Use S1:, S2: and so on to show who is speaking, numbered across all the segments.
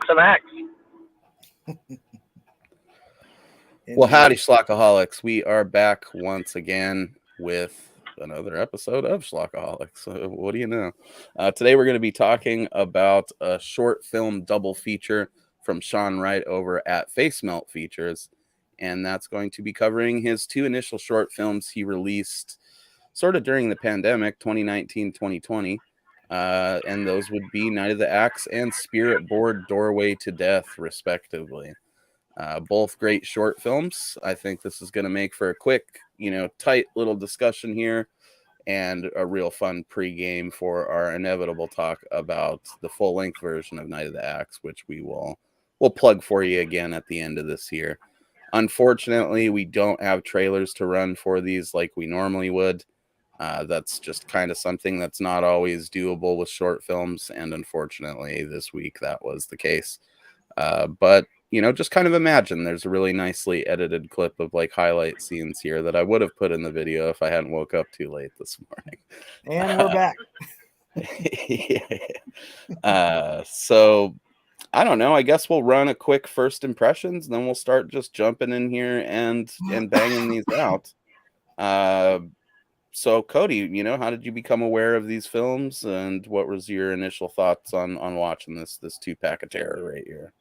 S1: some acts.
S2: Well, howdy, Schlockaholics. We are back once again with another episode of Schlockaholics. What do you know? Today we're going to be talking about a short film double feature from Sean Wright over at Face Melt Features. And that's going to be covering his two initial short films he released sort of during the pandemic, 2019, 2020. And those would be Night of the Axe and Spirit Board Doorway to Death, respectively. Both great short films. I think this is going to make for a quick, tight little discussion here and a real fun pregame for our inevitable talk about the full-length version of Night of the Axe, which we'll plug for you again at the end of this year. Unfortunately, we don't have trailers to run for these like we normally would. That's just kind of something that's not always doable with short films, and unfortunately, this week that was the case. But just kind of imagine there's a really nicely edited clip of like highlight scenes here that I would have put in the video if I hadn't woke up too late this morning.
S3: And we're back.
S2: So I don't know. I guess we'll run a quick first impressions, and then we'll start just jumping in here and banging these out. So Cody, how did you become aware of these films, and what was your initial thoughts on watching this 2-pack of terror right here?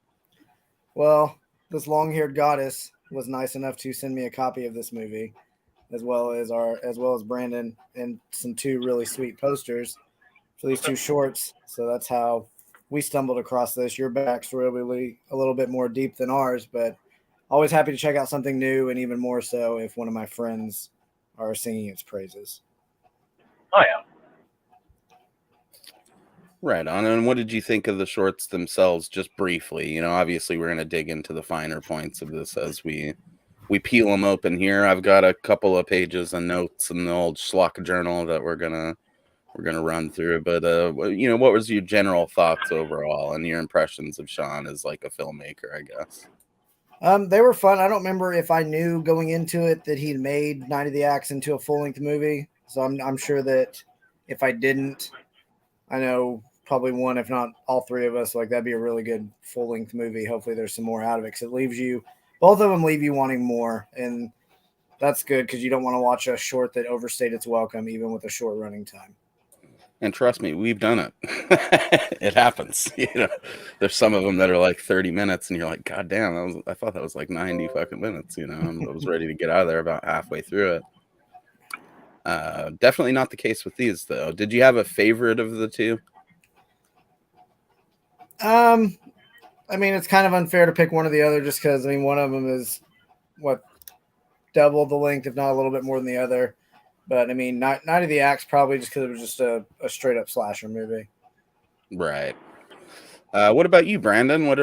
S3: Well, this long-haired goddess was nice enough to send me a copy of this movie, as well as Brandon, and some 2 really sweet posters for these 2 shorts. So that's how we stumbled across this. Your backstory a little bit more deep than ours, but always happy to check out something new, and even more so if one of my friends are singing its praises.
S1: Oh yeah.
S2: Right on. And what did you think of the shorts themselves, just briefly? Obviously we're going to dig into the finer points of this as we peel them open here. I've got a couple of pages of notes in the old Schlock journal that we're gonna run through. But what was your general thoughts overall and your impressions of Sean as like a filmmaker, I guess?
S3: They were fun. I don't remember if I knew going into it that he'd made Night of the Axe into a full-length movie. So I'm sure that if I didn't, I know probably one, if not all 3 of us, like that'd be a really good full-length movie. Hopefully there's some more out of it, because it leaves you, both of them leave you wanting more. And that's good, because you don't want to watch a short that overstayed its welcome, even with a short running time.
S2: And trust me, we've done it. It happens. There's some of them that are like 30 minutes and you're like, God damn, I thought that was like 90 fucking minutes. I was ready to get out of there about halfway through it. Definitely not the case with these, though. Did you have a favorite of the 2?
S3: It's kind of unfair to pick one or the other, just because one of them is double the length, if not a little bit more than the other. But Night of the Axe, probably just because it was just a straight up slasher movie.
S2: Right. What about you, Brandon? What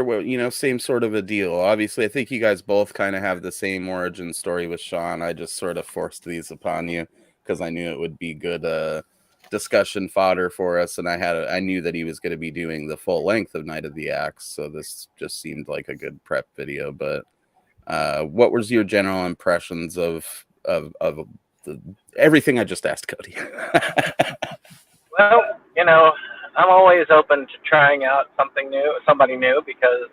S2: same sort of a deal? Obviously, I think you guys both kind of have the same origin story with Sean. I just sort of forced these upon you because I knew it would be good discussion fodder for us, and I knew that he was going to be doing the full length of Night of the Axe, so this just seemed like a good prep video. But what was your general impressions of everything I just asked Cody?
S1: Well, I'm always open to trying out somebody new, because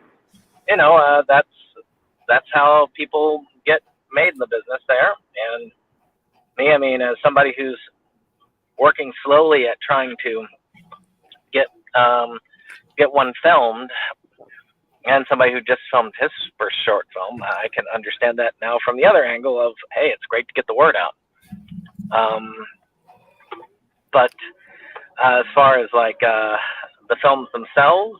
S1: that's how people get made in the business there. And me, as somebody who's working slowly at trying to get one filmed, and somebody who just filmed his first short film, I can understand that now from the other angle of, hey, it's great to get the word out. But as far as like the films themselves,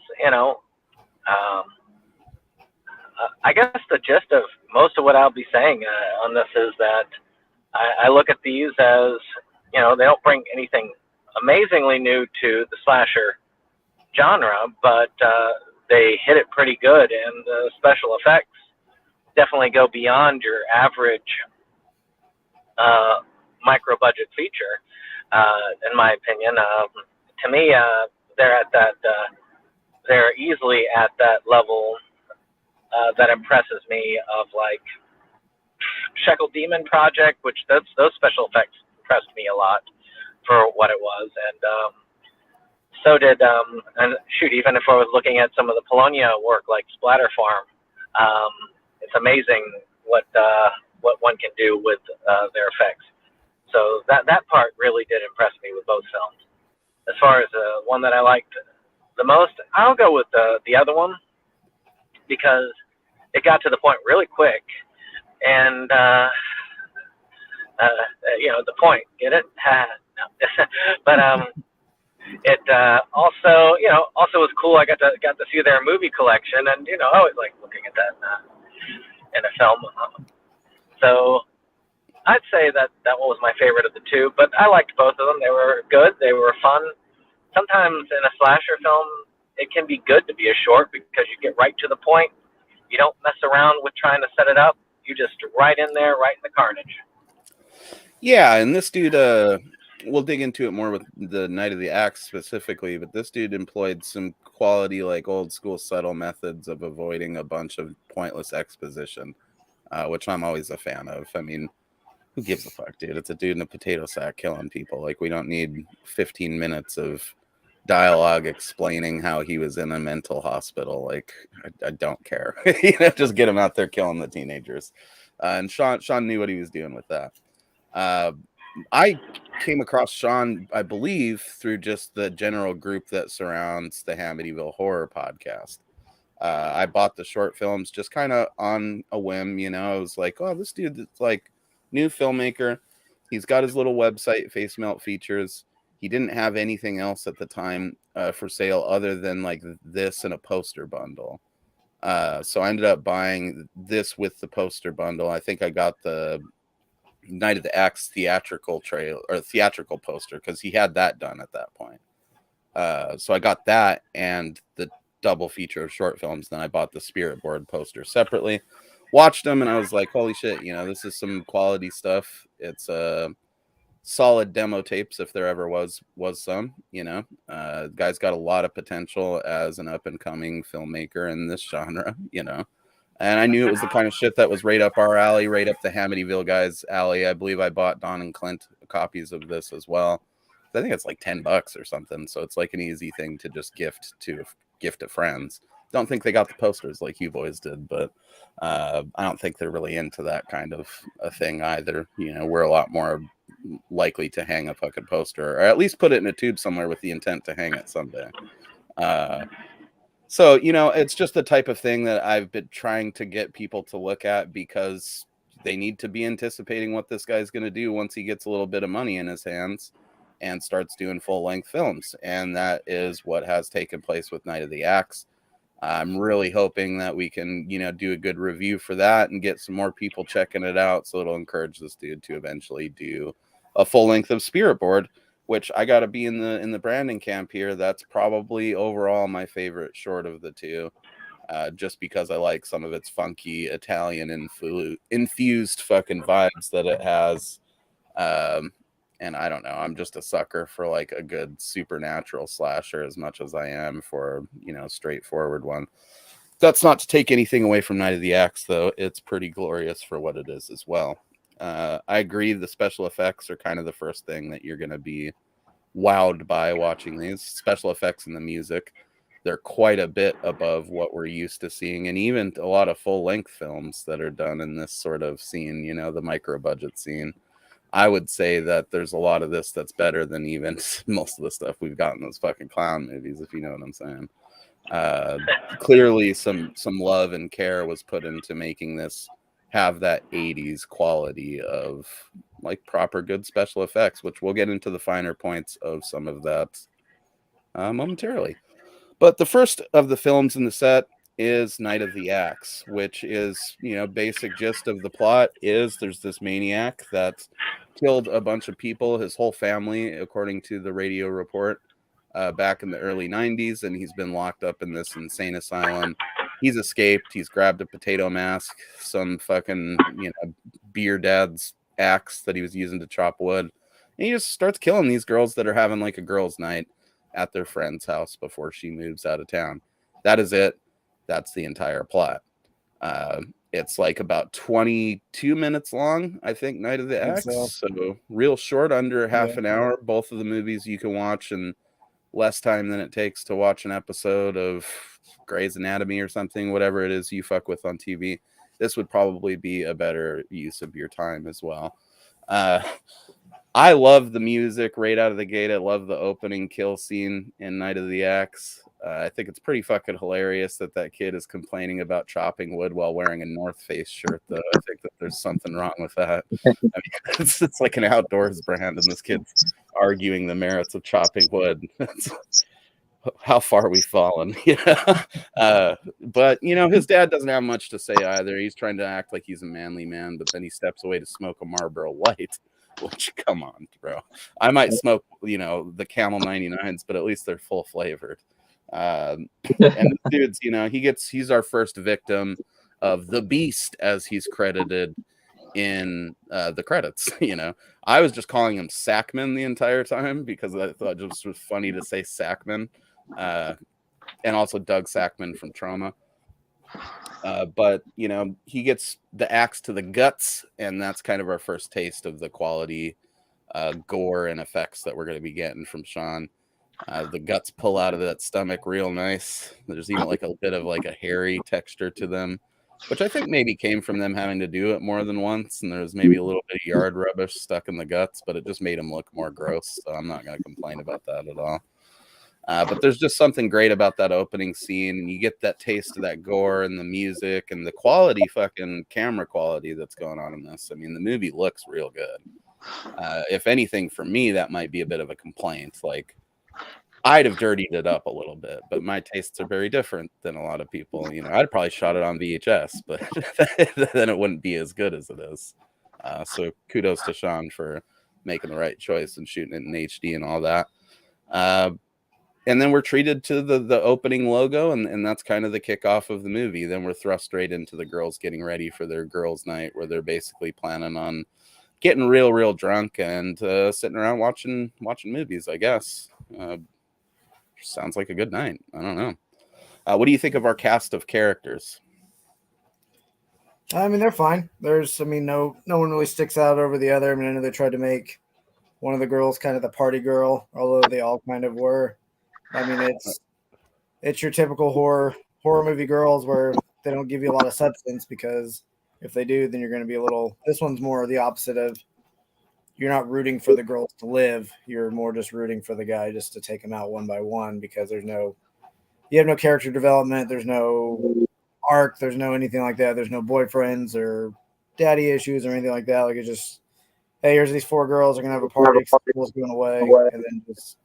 S1: I guess the gist of most of what I'll be saying on this is that I look at these as, they don't bring anything amazingly new to the slasher genre, but they hit it pretty good, and the special effects definitely go beyond your average micro-budget feature, in my opinion. To me, they're easily at that level that impresses me, of like Shekel Demon Project, which those special effects impressed me a lot for what it was, and so did and shoot, even if I was looking at some of the Polonia work like Splatter Farm, it's amazing what one can do with their effects. So that part really did impress me with both films. As far as one that I liked the most, I'll go with the other one, because it got to the point really quick, and the point, get it? No. But it also was cool. I got to see their movie collection, and I always like looking at that in a film. So I'd say that one was my favorite of the two, but I liked both of them. They were good. They were fun. Sometimes in a slasher film, it can be good to be a short because you get right to the point. You don't mess around with trying to set it up. You just right in there, right in the carnage.
S2: Yeah, and this dude, we'll dig into it more with the Night of the Axe specifically, but this dude employed some quality, like old school subtle methods of avoiding a bunch of pointless exposition, which I'm always a fan of. I mean, who gives a fuck, dude? It's a dude in a potato sack killing people. Like, we don't need 15 minutes of dialogue explaining how he was in a mental hospital. Like, I don't care. Just get him out there killing the teenagers. And Sean knew what he was doing with that. I came across Sean, I believe, through just the general group that surrounds the Hamityville Horror podcast. I bought the short films just kind of on a whim, I was like, oh, this dude, it's like new filmmaker. He's got his little website, Face Melt Features. He didn't have anything else at the time for sale other than like this and a poster bundle. So I ended up buying this with the poster bundle. I think I got the Night of the Axe theatrical poster because he had that done at that point. So I got that and the double feature of short films. Then I bought the Spirit Board poster separately, watched them, and I was like, holy shit, this is some quality stuff. It's solid demo tapes if there ever was some. The guy's got a lot of potential as an up and coming filmmaker in this genre, and I knew it was the kind of shit that was right up our alley, right up the Hamityville guys' alley. I believe I bought Don and Clint copies of this as well. I think it's like $10 or something, so it's like an easy thing to just gift to friends. Don't think they got the posters like you boys did, but I don't think they're really into that kind of a thing either. We're a lot more likely to hang a fucking poster, or at least put it in a tube somewhere with the intent to hang it someday. So, it's just the type of thing that I've been trying to get people to look at because they need to be anticipating what this guy's going to do once he gets a little bit of money in his hands and starts doing full-length films. And that is what has taken place with Night of the Axe. I'm really hoping that we can, do a good review for that and get some more people checking it out, so it'll encourage this dude to eventually do a full length of Spirit Board, which I got to be in the branding camp here. That's probably overall my favorite short of the two, just because I like some of its funky Italian infused fucking vibes that it has. And I don't know, I'm just a sucker for like a good supernatural slasher as much as I am for, straightforward one. That's not to take anything away from Night of the Axe, though. It's pretty glorious for what it is as well. I agree the special effects are kind of the first thing that you're going to be wowed by watching these. Special effects and the music, they're quite a bit above what we're used to seeing, and even a lot of full-length films that are done in this sort of scene, the micro-budget scene. I would say that there's a lot of this that's better than even most of the stuff we've got in those fucking clown movies, if you know what I'm saying. Clearly some love and care was put into making this have that 80s quality of like proper good special effects, which we'll get into the finer points of some of that momentarily. But the first of the films in the set is Night of the Axe, which is, basic gist of the plot is there's this maniac that killed a bunch of people, his whole family, according to the radio report, back in the early 90s, and he's been locked up in this insane asylum. He's escaped. He's grabbed a potato mask, some fucking, beer dad's axe that he was using to chop wood, and he just starts killing these girls that are having like a girls' night at their friend's house before she moves out of town. That is it. That's the entire plot. It's like about 22 minutes long, I think, Night of the Axe. So real short, under half an hour. Both of the movies you can watch in less time than it takes to watch an episode of Grey's Anatomy or something, whatever it is you fuck with on TV, this would probably be a better use of your time as well. I love the music right out of the gate. I love the opening kill scene in Night of the Axe. I think it's pretty fucking hilarious that kid is complaining about chopping wood while wearing a North Face shirt, though. I think that there's something wrong with that. I mean, it's like an outdoors brand, and this kid's arguing the merits of chopping wood. How far we've fallen. But his dad doesn't have much to say either. He's trying to act like he's a manly man, but then he steps away to smoke a Marlboro Light. Which, come on, bro. I might smoke, the Camel 99s, but at least they're full flavored. And this dude's, he's our first victim of the Beast, as he's credited in the credits. I was just calling him Sackman the entire time because I thought it was funny to say Sackman, and also Doug Sackman from Trauma. But he gets the axe to the guts, and that's kind of our first taste of the quality gore and effects that we're going to be getting from Sean. The guts pull out of that stomach real nice. There's even like a bit of like a hairy texture to them, which I think maybe came from them having to do it more than once, and there's maybe a little bit of yard rubbish stuck in the guts, but it just made them look more gross, so I'm not going to complain about that at all. But there's just something great about that opening scene, and you get that taste of that gore and the music and the quality, fucking camera quality that's going on in this. I mean, the movie looks real good. If anything, for me, that might be a bit of a complaint. Like, I'd have dirtied it up a little bit, but my tastes are very different than a lot of people. I'd probably shot it on VHS, but then it wouldn't be as good as it is. So kudos to Sean for making the right choice and shooting it in HD and all that. And then we're treated to the opening logo, and that's kind of the kickoff of the movie. Then we're thrust straight into the girls getting ready for their girls' night, where they're basically planning on getting real drunk and sitting around watching movies, I guess. Sounds like a good night. I don't know. What do you think of our cast of characters?
S3: I mean, they're fine. No one really sticks out over the other. I mean, I know they tried to make one of the girls kind of the party girl, although they all kind of were. I mean, it's your typical horror movie girls where they don't give you a lot of substance, because if they do, then you're going to be a little. This one's more the opposite of, you're not rooting for the girls to live. You're more just rooting for the guy just to take them out one by one, because you have no character development. There's no arc. There's no anything like that. There's no boyfriends or daddy issues or anything like that. Like, it's just, hey, here's these 4 girls. They're going to have a party. School's going away. And then just.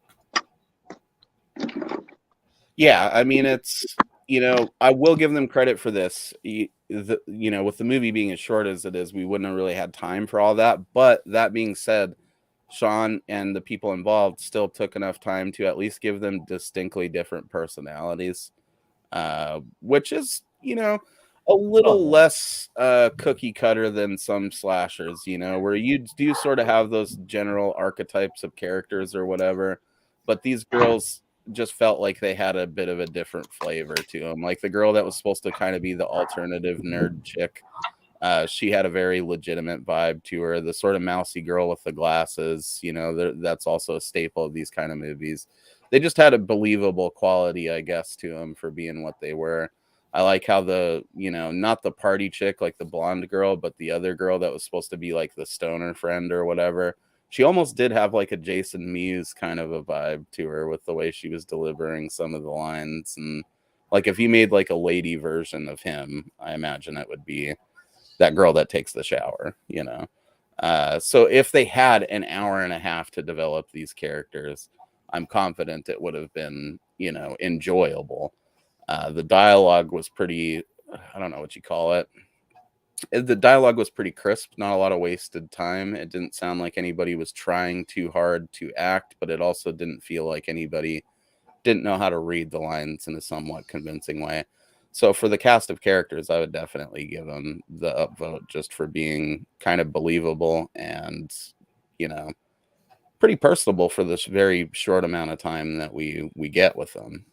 S2: Yeah, I mean, it's, I will give them credit for this. With the movie being as short as it is, we wouldn't have really had time for all that. But that being said, Sean and the people involved still took enough time to at least give them distinctly different personalities, which is, a little less cookie cutter than some slashers, where you do sort of have those general archetypes of characters or whatever. But these girls just felt like they had a bit of a different flavor to them. Like the girl that was supposed to kind of be the alternative nerd chick, she had a very legitimate vibe to her. The sort of mousy girl with the glasses, that's also a staple of these kind of movies. They just had a believable quality, I guess, to them for being what they were. I like how not the party chick, like the blonde girl, but the other girl that was supposed to be like the stoner friend or whatever. She almost did have like a Jason Mewes kind of a vibe to her with the way she was delivering some of the lines. And like, if you made like a lady version of him, I imagine it would be that girl that takes the shower, So if they had an hour and a half to develop these characters, I'm confident it would have been, enjoyable. The dialogue was pretty, I don't know what you call it. The dialogue was pretty crisp, not a lot of wasted time. It didn't sound like anybody was trying too hard to act, but it also didn't feel like anybody didn't know how to read the lines in a somewhat convincing way. So for the cast of characters, I would definitely give them the upvote just for being kind of believable and, pretty personable for this very short amount of time that we get with them,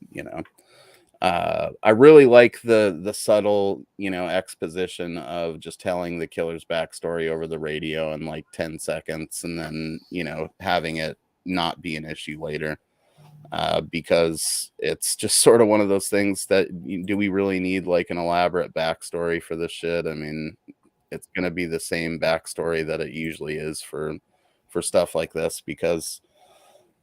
S2: I really like the subtle, exposition of just telling the killer's backstory over the radio in like 10 seconds and then, having it not be an issue later. because it's just sort of one of those things that, do we really need like an elaborate backstory for this shit? I mean, it's going to be the same backstory that it usually is for stuff like this, because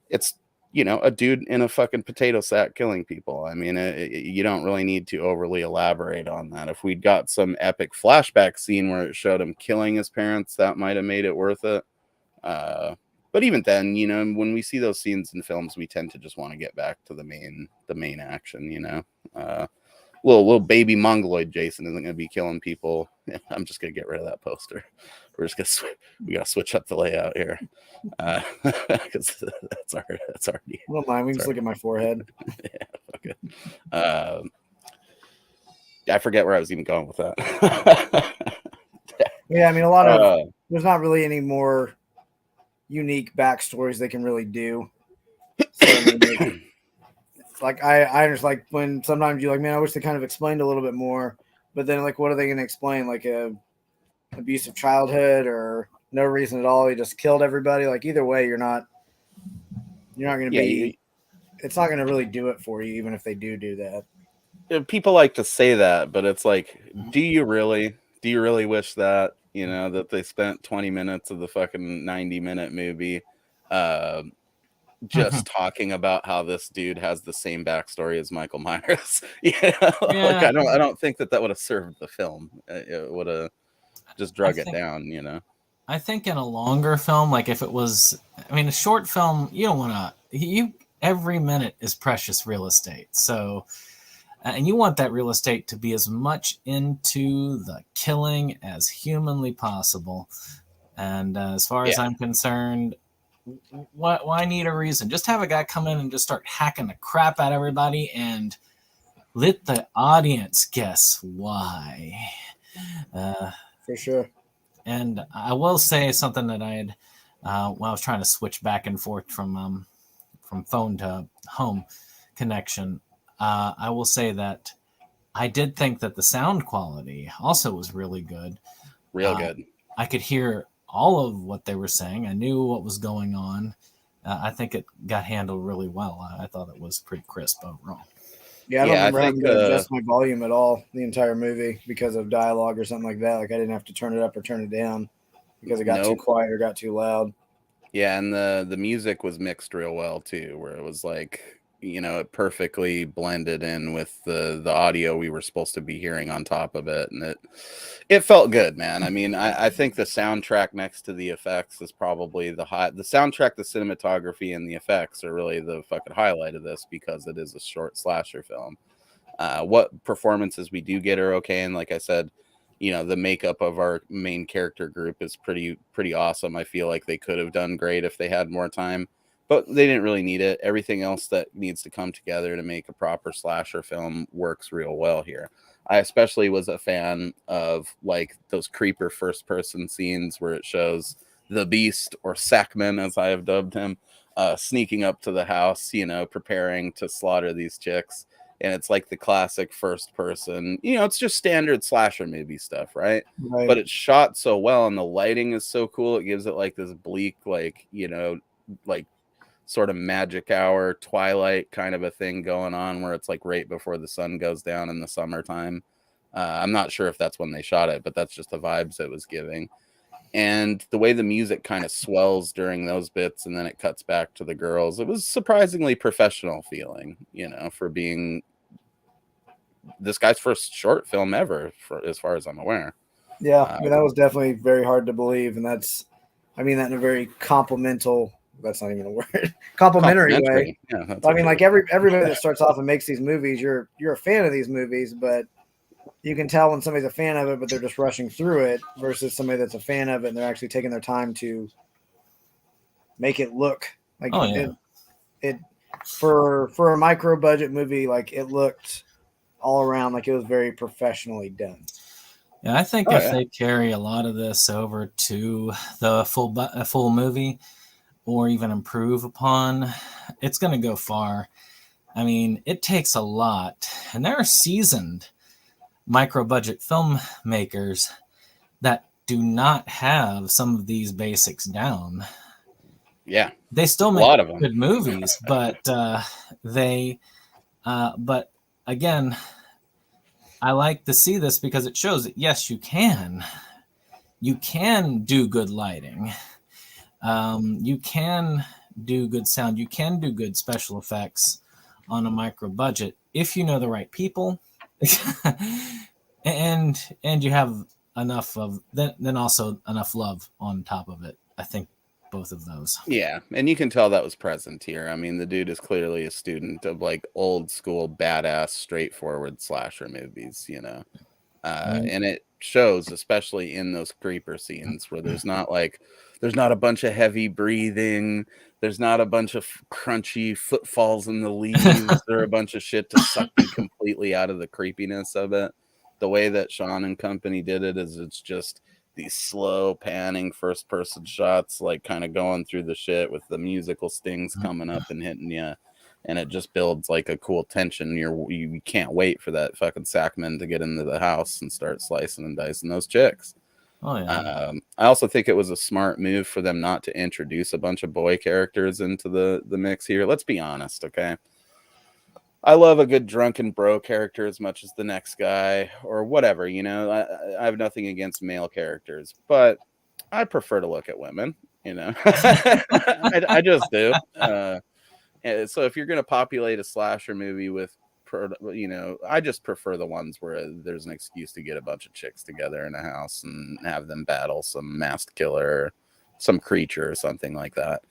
S2: it's, a dude in a fucking potato sack killing people. I mean, you don't really need to overly elaborate on that. If we'd got some epic flashback scene where it showed him killing his parents, that might have made it worth it. But even then, when we see those scenes in films, we tend to just want to get back to the main action. Little baby mongoloid Jason isn't going to be killing people. I'm just going to get rid of that poster. We're just going to we got to switch up the layout here, because that's already.
S3: I don't mind. We can just look at my forehead.
S2: Yeah, okay. I forget where I was even going with that.
S3: Yeah, I mean, a lot of there's not really any more unique backstories they can really do. So, I mean, like I understand, like when sometimes you're like, man, I wish they kind of explained a little bit more. But then, like, what are they going to explain? Like a abusive childhood or no reason at all? He just killed everybody. Like either way, you're not going to be. It's not going to really do it for you, even if they do that.
S2: People like to say that, but it's like, do you really wish that? That they spent 20 minutes of the fucking 90-minute movie just talking about how this dude has the same backstory as Michael Myers.
S4: Yeah.
S2: Like I don't think that would have served the film. It would have just drug it down.
S4: I think in a longer film, like if it was, I mean, a short film, you don't want to. Every minute is precious real estate. So, and you want that real estate to be as much into the killing as humanly possible. And as far as I'm concerned, why need a reason? Just have a guy come in and just start hacking the crap out of everybody and let the audience guess why.
S3: For sure.
S4: And I will say something that I had when I was trying to switch back and forth from phone to home connection. I will say that I did think that the sound quality also was really good.
S2: Real good.
S4: I could hear all of what they were saying. I knew what was going on. I think it got handled really well. I thought it was pretty crisp overall.
S3: Yeah, I don't remember having to adjust my volume at all the entire movie because of dialogue or something like that. Like I didn't have to turn it up or turn it down because it got too quiet or got too loud.
S2: Yeah, and the music was mixed real well too, where it was like, it perfectly blended in with the audio we were supposed to be hearing on top of it, and it felt good, man. I mean, I think the soundtrack next to the effects is probably the soundtrack, the cinematography, and the effects are really the fucking highlight of this, because it is a short slasher film. What performances we do get are okay, and like I said, the makeup of our main character group is pretty awesome. I feel like they could have done great if they had more time, but they didn't really need it. Everything else that needs to come together to make a proper slasher film works real well here. I especially was a fan of like those creeper first person scenes where it shows the Beast, or Sackman as I have dubbed him, sneaking up to the house, preparing to slaughter these chicks. And it's like the classic first person, it's just standard slasher movie stuff, right? But it's shot so well, and the lighting is so cool. It gives it like this bleak, like, like sort of magic hour, twilight kind of a thing going on, where it's like right before the sun goes down in the summertime. I'm not sure if that's when they shot it, but that's just the vibes it was giving. And the way the music kind of swells during those bits and then it cuts back to the girls, it was surprisingly professional feeling, for being this guy's first short film ever, as far as I'm aware.
S3: Yeah, I mean, that was definitely very hard to believe. And I mean that in a very complimentary way.
S2: Yeah,
S3: I mean, like everybody that starts off and makes these movies, you're a fan of these movies, but you can tell when somebody's a fan of it, but they're just rushing through it, versus somebody that's a fan of it and they're actually taking their time to make it look like it for a micro budget movie. Like it looked all around like it was very professionally done.
S4: Yeah, I think they carry a lot of this over to the full movie, or even improve upon, it's going to go far. I mean, it takes a lot, and there are seasoned micro-budget filmmakers that do not have some of these basics down.
S2: Yeah,
S4: they still
S2: a
S4: make
S2: lot of them.
S4: good movies, but but again, I like to see this because it shows that yes, you can do good lighting, you can do good sound, you can do good special effects on a micro budget if you know the right people, and you have enough of then also enough love on top of it. I think both of those.
S2: Yeah, and you can tell that was present here. I mean, the dude is clearly a student of like old school badass straightforward slasher movies, you know. And it shows, especially in those creeper scenes where there's not a bunch of heavy breathing, there's not a bunch of crunchy footfalls in the leaves, there are a bunch of shit to suck you completely out of the creepiness of it. The way that Sean and company did it is it's just these slow panning first person shots, like kind of going through the shit with the musical stings coming up and hitting you. And it just builds like a cool tension. You can't wait for that fucking Sackman to get into the house and start slicing and dicing those chicks.
S4: Oh yeah.
S2: I also think it was a smart move for them not to introduce a bunch of boy characters into the mix here. Let's be honest, okay? I love a good drunken bro character as much as the next guy or whatever, you know. I have nothing against male characters, but I prefer to look at women, you know. I just do. So if you're going to populate a slasher movie with, you know, I just prefer the ones where there's an excuse to get a bunch of chicks together in a house and have them battle some masked killer, some creature or something like that.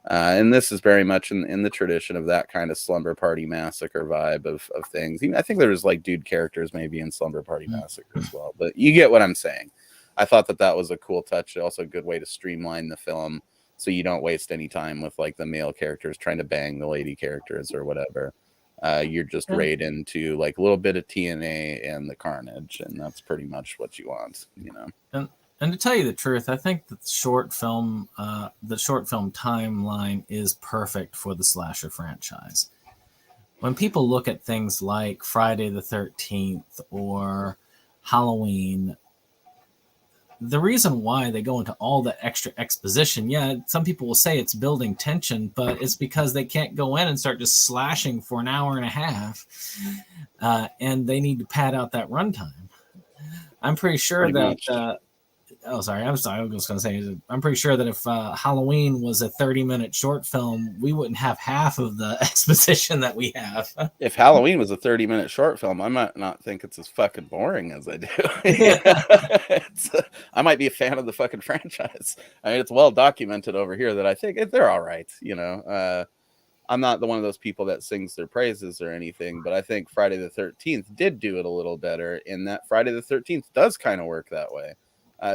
S2: And this is very much in the tradition of that kind of Slumber Party Massacre vibe of things. I think there was like dude characters maybe in Slumber Party Massacre as well, but you get what I'm saying. I thought that was a cool touch. Also a good way to streamline the film so you don't waste any time with like the male characters trying to bang the lady characters or whatever. You're just right into like a little bit of TNA and the carnage, and that's pretty much what you want, you know.
S4: And to tell you the truth, I think that the short film timeline is perfect for the slasher franchise. When people look at things like Friday the 13th or Halloween, the reason why they go into all the extra exposition, yeah, some people will say it's building tension, but it's because they can't go in and start just slashing for an hour and a half, and they need to pad out that runtime. I'm pretty sure that I was just going to say, I'm pretty sure that if Halloween was a 30-minute short film, we wouldn't have half of the exposition that we have.
S2: If Halloween was a 30-minute short film, I might not think it's as fucking boring as I do. I might be a fan of the fucking franchise. I mean, it's well documented over here that I think they're all right. You know, I'm not one of those people that sings their praises or anything, but I think Friday the 13th did do it a little better in that Friday the 13th does kind of work that way.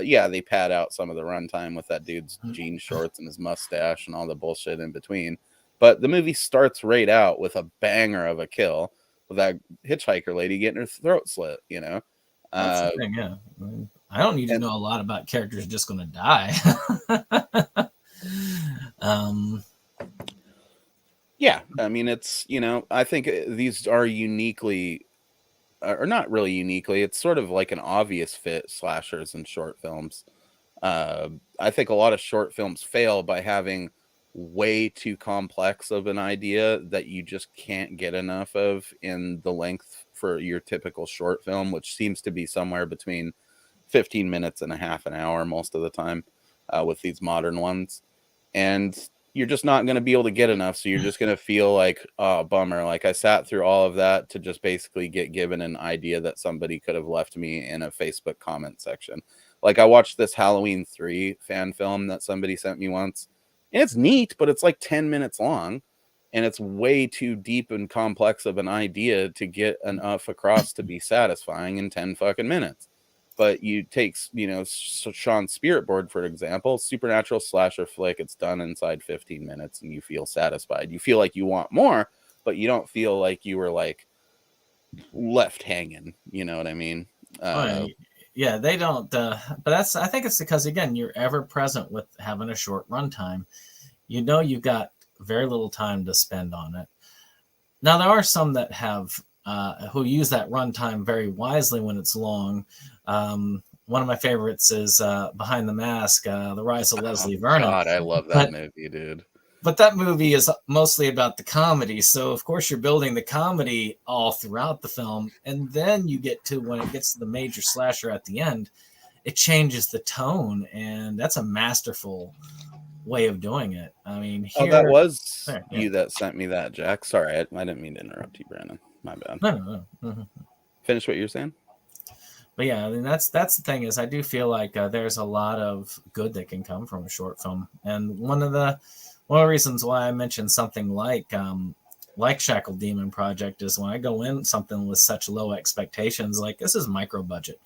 S2: Yeah, they pad out some of the runtime with that dude's jean shorts and his mustache and all the bullshit in between. But the movie starts right out with a banger of a kill with that hitchhiker lady getting her throat slit, you know?
S4: That's the thing, yeah. I don't need to know a lot about characters just going to die.
S2: Yeah, I mean, it's, you know, I think these are uniquely... or not really uniquely, it's sort of like an obvious fit, slashers and short films. I think a lot of short films fail by having way too complex of an idea that you just can't get enough of in the length for your typical short film, which seems to be somewhere between 15 minutes and a half an hour most of the time with these modern ones. And you're just not going to be able to get enough. So you're just going to feel like, oh, bummer. Like I sat through all of that to just basically get given an idea that somebody could have left me in a Facebook comment section. Like I watched this Halloween 3 fan film that somebody sent me once, and it's neat, but it's like 10 minutes long and it's way too deep and complex of an idea to get enough across to be satisfying in 10 fucking minutes. But you take, you know, Sean's Spirit Board, for example, supernatural slasher flick. It's done inside 15 minutes and you feel satisfied. You feel like you want more, but you don't feel like you were like left hanging. You know what I mean?
S4: Yeah, they don't. But I think it's because, again, you're ever present with having a short runtime. You know, you've got very little time to spend on it. Now, there are some that have who use that runtime very wisely when it's long. One of my favorites is Behind the Mask, The Rise of Leslie Vernon.
S2: God, I love that movie, dude.
S4: But that movie is mostly about the comedy. So, of course, you're building the comedy all throughout the film. And then you get to when it gets to the major slasher at the end, it changes the tone. And that's a masterful way of doing it. I mean, here.
S2: Oh, that was
S4: there, yeah.
S2: you that sent me that, Jack. Sorry, I didn't mean to interrupt you, Brandon. My bad.
S4: No. Mm-hmm.
S2: Finish what you're saying.
S4: But yeah, I mean, that's the thing is I do feel like there's a lot of good that can come from a short film. And one of the reasons why I mentioned something like Shackled Demon Project is when I go in something with such low expectations, like this is micro budget.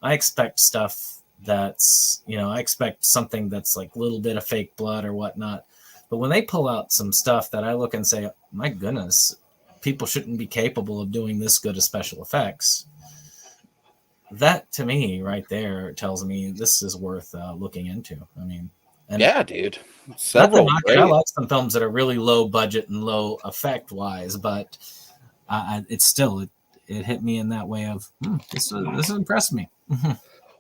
S4: I expect stuff that's, I expect something that's like a little bit of fake blood or whatnot. But when they pull out some stuff that I look and say, my goodness, people shouldn't be capable of doing this good of special effects. That to me right there tells me this is worth looking into. I mean, and
S2: yeah, dude. Several.
S4: I like some films that are really low budget and low effect wise, but it's still it hit me in that way of this impressed me.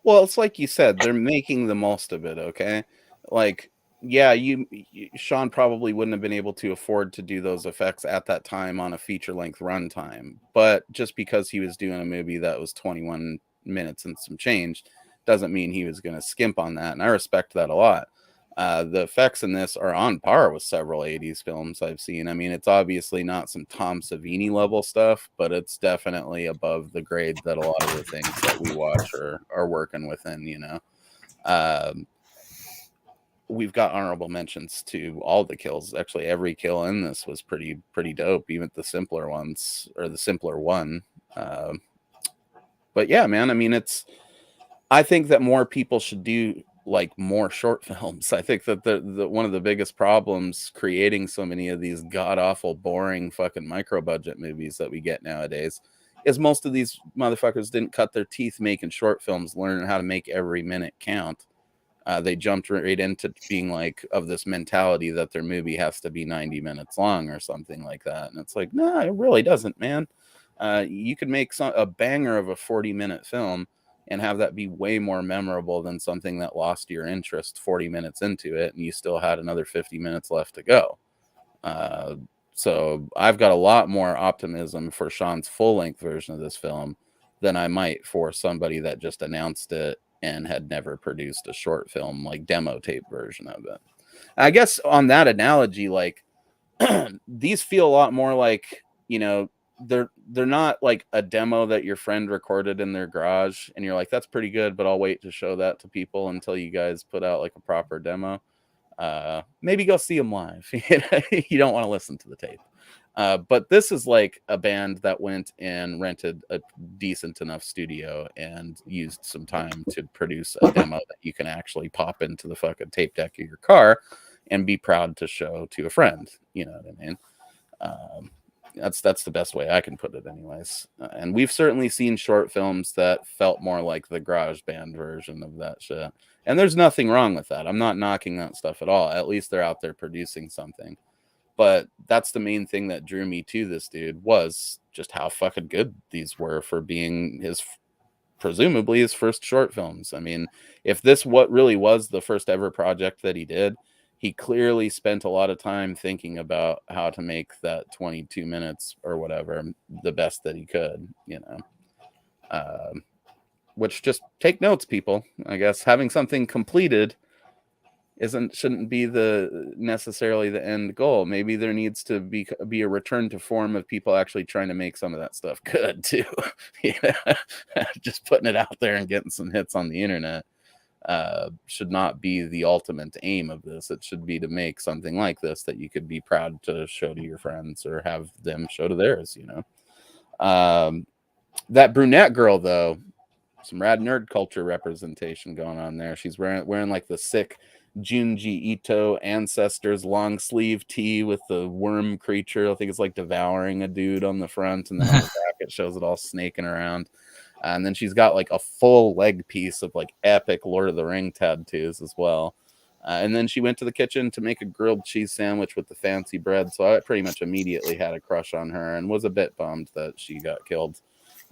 S2: Well, it's like you said, they're making the most of it. Okay, like yeah, Sean probably wouldn't have been able to afford to do those effects at that time on a feature length runtime, but just because he was doing a movie that was 21 minutes and some change doesn't mean he was going to skimp on that, and I respect that a lot. The effects in this are on par with several 80s films I've seen. I mean, it's obviously not some Tom Savini level stuff, but it's definitely above the grade that a lot of the things that we watch are working within, we've got honorable mentions to all the kills. Actually, every kill in this was pretty dope, even the simpler ones, or the simpler one. But yeah, man, I mean, I think that more people should do like more short films. I think that the one of the biggest problems creating so many of these god-awful, boring fucking micro-budget movies that we get nowadays is most of these motherfuckers didn't cut their teeth making short films, learning how to make every minute count. They jumped right into being like of this mentality that their movie has to be 90 minutes long or something like that. And it's like, no, it really doesn't, man. You could make a banger of a 40-minute film and have that be way more memorable than something that lost your interest 40 minutes into it and you still had another 50 minutes left to go. So I've got a lot more optimism for Sean's full-length version of this film than I might for somebody that just announced it and had never produced a short film, like demo tape version of it. I guess on that analogy, like these feel a lot more like, they're not like a demo that your friend recorded in their garage and you're like, that's pretty good, but I'll wait to show that to people until you guys put out like a proper demo. Maybe go see them live. You don't want to listen to the tape. But this is like a band that went and rented a decent enough studio and used some time to produce a demo that you can actually pop into the fucking tape deck of your car and be proud to show to a friend. You know what I mean? That's the best way I can put it anyways. And we've certainly seen short films that felt more like the garage band version of that shit. And there's nothing wrong with that. I'm not knocking that stuff at all. At least they're out there producing something. But that's the main thing that drew me to this dude was just how fucking good these were for being presumably his first short films. I mean, if this what really was the first ever project that he did, he clearly spent a lot of time thinking about how to make that 22 minutes or whatever the best that he could, which just take notes, people. I guess having something completed shouldn't be necessarily the end goal. Maybe there needs to be a return to form of people actually trying to make some of that stuff good too. Just putting it out there and getting some hits on the internet should not be the ultimate aim of this. It should be to make something like this that you could be proud to show to your friends or have them show to theirs. That brunette girl though, some rad nerd culture representation going on there. She's wearing like the sick Junji Ito ancestors long sleeve tee with the worm creature. I think it's like devouring a dude on the front, and then on the back it shows it all snaking around. And then she's got like a full leg piece of like epic Lord of the Ring tattoos as well. And then she went to the kitchen to make a grilled cheese sandwich with the fancy bread. So I pretty much immediately had a crush on her and was a bit bummed that she got killed.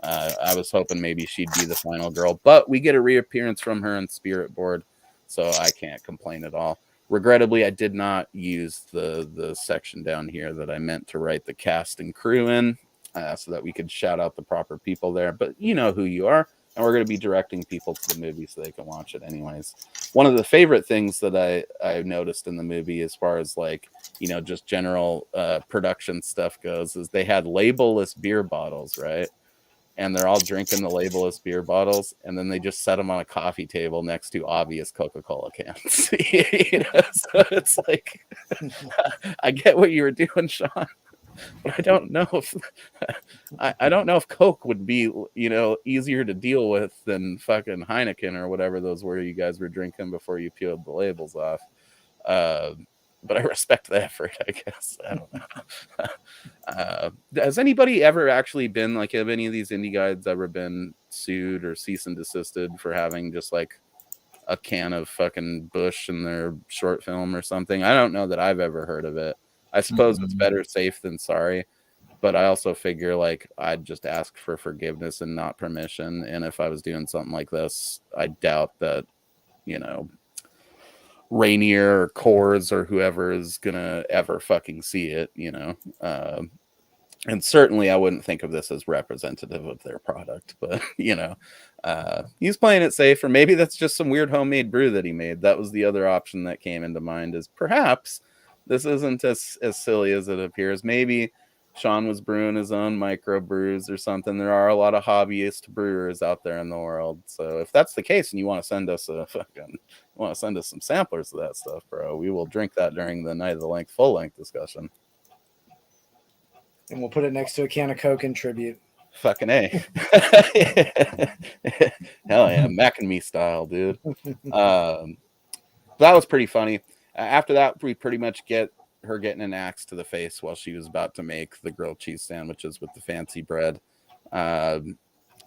S2: I was hoping maybe she'd be the final girl, but we get a reappearance from her in Spirit Board, so I can't complain at all. Regrettably, I did not use the section down here that I meant to write the cast and crew in, so that we could shout out the proper people there. But you know who you are, and we're going to be directing people to the movie so they can watch it anyways. One of the favorite things that I noticed in the movie, as far as like, you know, just general production stuff goes, is they had labelless beer bottles, right? And they're all drinking the labelless beer bottles, and then they just set them on a coffee table next to obvious Coca-Cola cans. You know? So it's like, I get what you were doing, Sean, but I don't know if I don't know if Coke would be, you know, easier to deal with than fucking Heineken or whatever those were you guys were drinking before you peeled the labels off. But I respect the effort, I guess. I don't know. Has anybody ever actually been, like, have any of these indie guides ever been sued or cease and desisted for having just like a can of fucking Bush in their short film or something? I don't know that I've ever heard of it. I suppose it's better safe than sorry, but I also figure like I'd just ask for forgiveness and not permission. And if I was doing something like this, I doubt that, you know, Rainier or Coors or whoever is gonna ever fucking see it, you know. And certainly I wouldn't think of this as representative of their product, but you know, he's playing it safe, or maybe that's just some weird homemade brew that he made. That was the other option that came into mind, is perhaps this isn't as silly as it appears. Maybe Sean was brewing his own micro brews or something. There are a lot of hobbyist brewers out there in the world. So if that's the case and you want to send us some samplers of that stuff, bro, we will drink that during the Night of the Length full length discussion.
S3: And we'll put it next to a can of Coke in tribute.
S2: Fucking A. Hell yeah, Mac and Me style, dude. That was pretty funny. After that, we pretty much get her getting an axe to the face while she was about to make the grilled cheese sandwiches with the fancy bread. And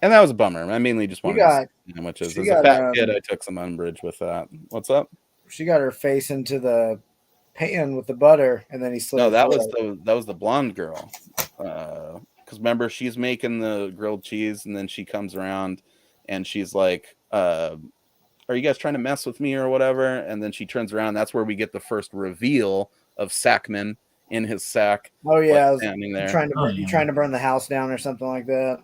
S2: that was a bummer. I mainly just wanted to see sandwiches. As a fat kid, I took some umbrage with that. What's up?
S3: She got her face into the pan with the butter, and then he slid.
S2: No, that was the blonde girl. Because remember, she's making the grilled cheese, and then she comes around and she's like, are you guys trying to mess with me or whatever? And then she turns around. That's where we get the first reveal of Sackman in his sack.
S3: Oh yeah,
S2: standing there,
S3: trying to burn the house down or something like that.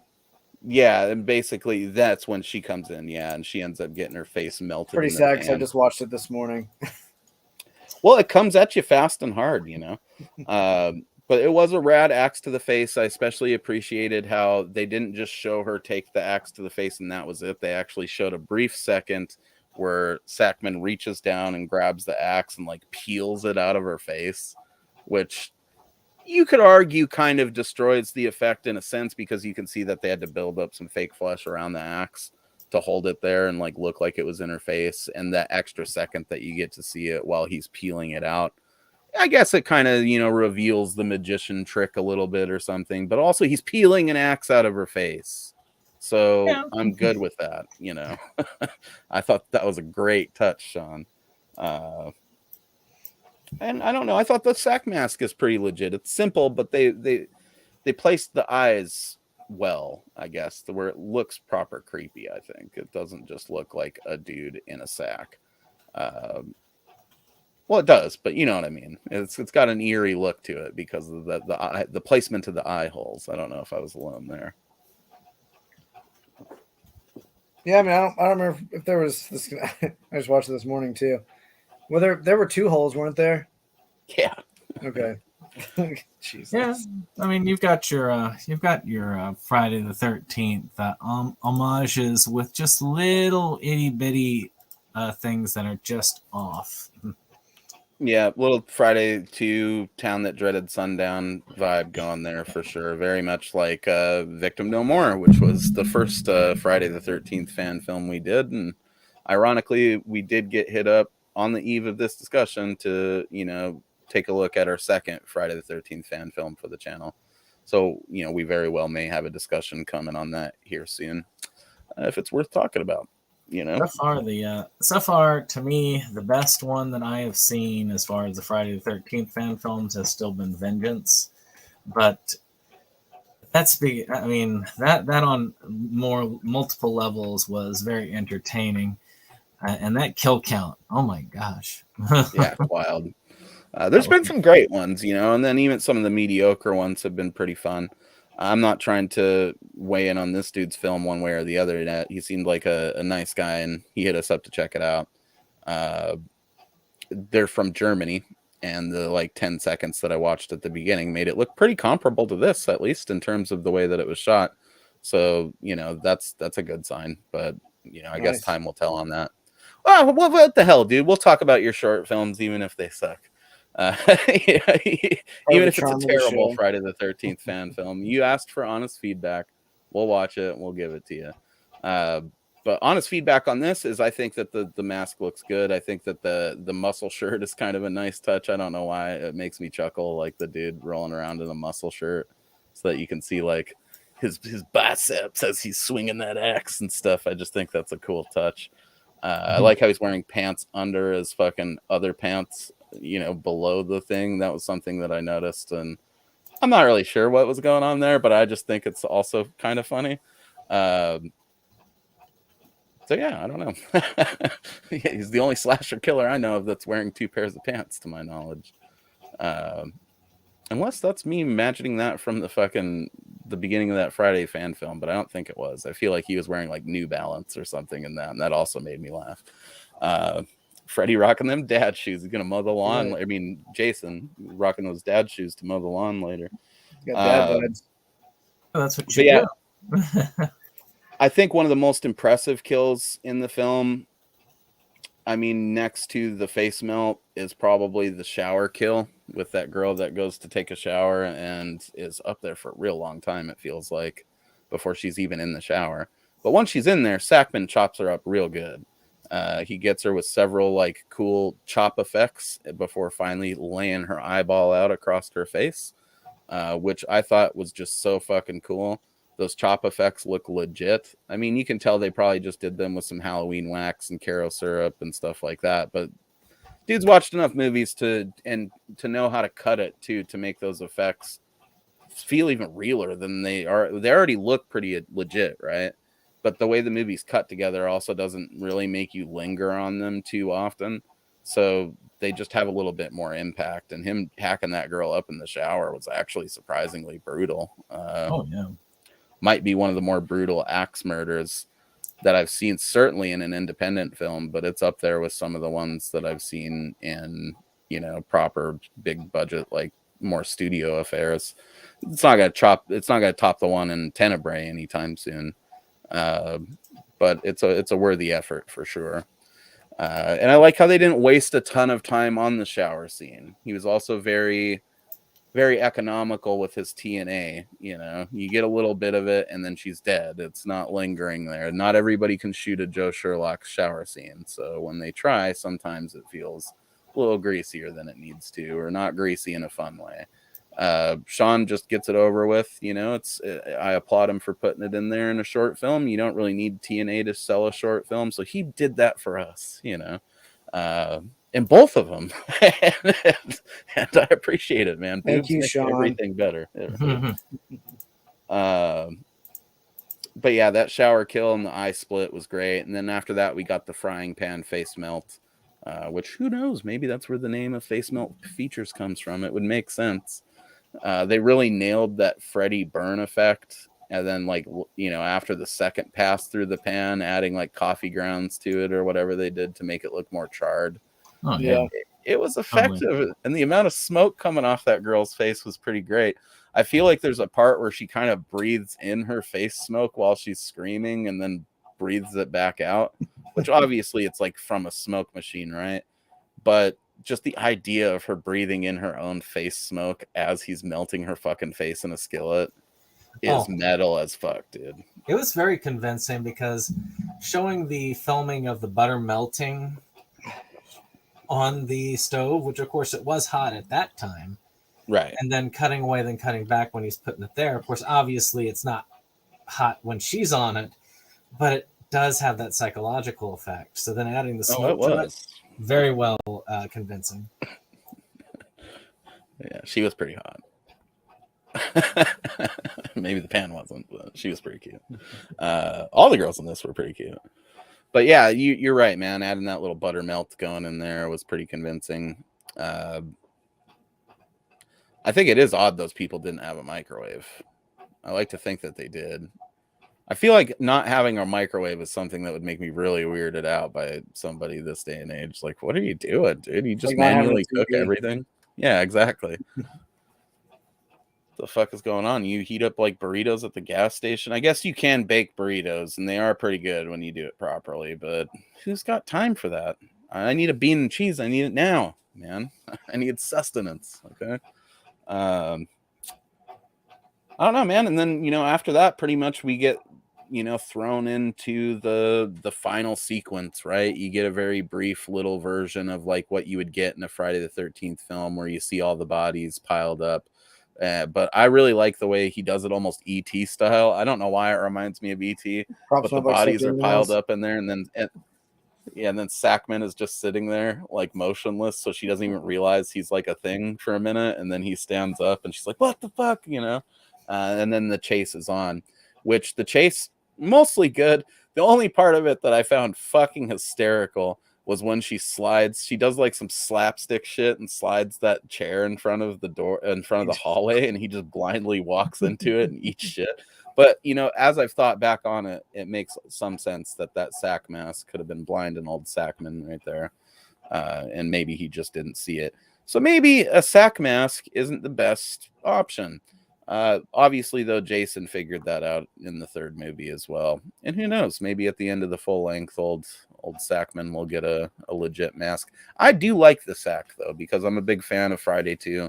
S2: Yeah, and basically that's when she comes in. Yeah, and she ends up getting her face melted.
S3: Pretty sad because I just watched it this morning.
S2: Well, it comes at you fast and hard, you know. But it was a rad axe to the face. I especially appreciated how they didn't just show her take the axe to the face and that was it. They actually showed a brief second where Sackman reaches down and grabs the axe and like peels it out of her face, which you could argue kind of destroys the effect in a sense, because you can see that they had to build up some fake flesh around the axe to hold it there and like look like it was in her face. And that extra second that you get to see it while he's peeling it out, I guess it kind of, you know, reveals the magician trick a little bit or something, but also he's peeling an axe out of her face. So yeah. I'm good with that, you know. I thought that was a great touch, Sean. And I don't know, I thought the sack mask is pretty legit. It's simple, but they placed the eyes well, I guess, to where it looks proper creepy. I think it doesn't just look like a dude in a sack. Well, it does, but you know what I mean. It's got an eerie look to it because of the placement of the eye holes. I don't know if I was alone there.
S3: Yeah, I mean, I don't remember if there was this. I just watched it this morning too. Well, there were two holes, weren't there?
S2: Yeah.
S3: Okay. Jesus.
S4: Yeah, I mean, you've got your Friday the 13th homages with just little itty bitty things that are just off.
S2: Yeah, little Friday 2 Town That Dreaded Sundown vibe going there for sure. Very much like Victim No More, which was the first Friday the 13th fan film we did. And ironically, we did get hit up on the eve of this discussion to, you know, take a look at our second Friday the 13th fan film for the channel. So, you know, we very well may have a discussion coming on that here soon, if it's worth talking about. You know,
S4: so far to me, the best one that I have seen as far as the Friday the 13th fan films has still been Vengeance, but I mean that on multiple levels was very entertaining. And that kill count, oh my gosh.
S2: Yeah, it's wild. There's been some great ones, and then even some of the mediocre ones have been pretty fun. I'm not trying to weigh in on this dude's film one way or the other. He seemed like a nice guy, and he hit us up to check it out. They're from Germany, and the 10 seconds that I watched at the beginning made it look pretty comparable to this, at least in terms of the way that it was shot. So, that's a good sign. But, I guess time will tell on that. Oh, what the hell, dude? We'll talk about your short films, even if they suck. Even if it's a terrible Friday the 13th fan film. You asked for honest feedback. We'll watch it and we'll give it to you. But honest feedback on this is I think that the mask looks good. I think that the muscle shirt is kind of a nice touch. I don't know why. It makes me chuckle, like the dude rolling around in a muscle shirt so that you can see his biceps as he's swinging that axe and stuff. I just think that's a cool touch. I like how he's wearing pants under his fucking other pants, below the thing. That was something that I noticed, and I'm not really sure what was going on there, but I just think it's also kind of funny. So yeah, I don't know. He's the only slasher killer I know of that's wearing 2 pairs of pants, to my knowledge. Unless that's me imagining that from the beginning of that Friday fan film, but I don't think it was. I feel like he was wearing New Balance or something in that, and that also made me laugh. Freddie rocking them dad shoes. He's gonna mow the lawn. Right. I mean, Jason rocking those dad shoes to mow the lawn later.
S3: Got dad vibes.
S4: Oh, that's what you do.
S2: I think one of the most impressive kills in the film, I mean, next to the face melt, is probably the shower kill with that girl that goes to take a shower and is up there for a real long time, it feels like, before she's even in the shower. But once she's in there, Sackman chops her up real good. He gets her with several cool chop effects before finally laying her eyeball out across her face, which I thought was just so fucking cool. Those chop effects look legit. I mean, you can tell they probably just did them with some Halloween wax and Caro syrup and stuff like that. But dude's watched enough movies to know how to cut it to make those effects feel even realer than they are. They already look pretty legit, right? But the way the movie's cut together also doesn't really make you linger on them too often. So they just have a little bit more impact. And him hacking that girl up in the shower was actually surprisingly brutal.
S4: Oh, yeah.
S2: Might be one of the more brutal axe murders that I've seen, certainly in an independent film, but it's up there with some of the ones that I've seen in, proper big budget, more studio affairs. It's not gonna top the one in Tenebrae anytime soon. But it's a worthy effort for sure. And I like how they didn't waste a ton of time on the shower scene. He was also very, very economical with his TNA. You get a little bit of it and then she's dead. It's not lingering there. Not everybody can shoot a Joe Sherlock shower scene. So when they try, sometimes it feels a little greasier than it needs to, or not greasy in a fun way. Sean just gets it over with. I applaud him for putting it in there in a short film. You don't really need TNA to sell a short film. So he did that for us, and both of them. and I appreciate it, man.
S3: Thank you, Sean.
S2: Everything better. But yeah, that shower kill and the eye split was great. And then after that, we got the frying pan face melt, which who knows? Maybe that's where the name of Face Melt Features comes from. It would make sense. They really nailed that Freddy burn effect. And then, after the second pass through the pan, adding coffee grounds to it or whatever they did to make it look more charred.
S4: Oh, yeah.
S2: It was effective. And the amount of smoke coming off that girl's face was pretty great. I feel like there's a part where she kind of breathes in her face smoke while she's screaming and then breathes it back out, which obviously it's from a smoke machine, right? But just the idea of her breathing in her own face smoke as he's melting her fucking face in a skillet is metal as fuck, dude.
S4: It was very convincing because showing the filming of the butter melting on the stove, which of course it was hot at that time,
S2: right?
S4: And then cutting away, then cutting back when he's putting it there. Of course, obviously it's not hot when she's on it, but it does have that psychological effect. So then adding the smoke to it, very well convincing.
S2: Yeah, she was pretty hot. Maybe the pan wasn't, but she was pretty cute. All the girls in this were pretty cute. But yeah, you're right, man. Adding that little buttermilk going in there was pretty convincing. I think it is odd those people didn't have a microwave. I like to think that they did. I feel like not having a microwave is something that would make me really weirded out by somebody this day and age. Like, what are you doing, dude? You just manually cook everything? Yeah, exactly. The fuck is going on? You heat up like burritos at the gas station? I guess you can bake burritos, and they are pretty good when you do it properly, but who's got time for that? I need a bean and cheese. I need it now, man. I need sustenance, okay? I don't know, man. And then, after that, pretty much we get, thrown into the final sequence, right? You get a very brief little version of like what you would get in a Friday the 13th film where you see all the bodies piled up. But I really like the way he does it almost E.T. style. I don't know why it reminds me of E.T., but the bodies are piled up in there, and then Sackman is just sitting there like motionless, so she doesn't even realize he's like a thing for a minute, and then he stands up and she's like, what the fuck, and then the chase is on, which the chase mostly good. The only part of it that I found fucking hysterical was when she does like some slapstick shit and slides that chair in front of the door, in front of the hallway, and he just blindly walks into it and eats shit. But, as I've thought back on it, it makes some sense that sack mask could have been blind and old Sackman right there. And maybe he just didn't see it. So maybe a sack mask isn't the best option. Obviously, though, Jason figured that out in the third movie as well. And who knows, maybe at the end of the full length, old Sackman will get a legit mask. I do like the sack, though, because I'm a big fan of Friday 2.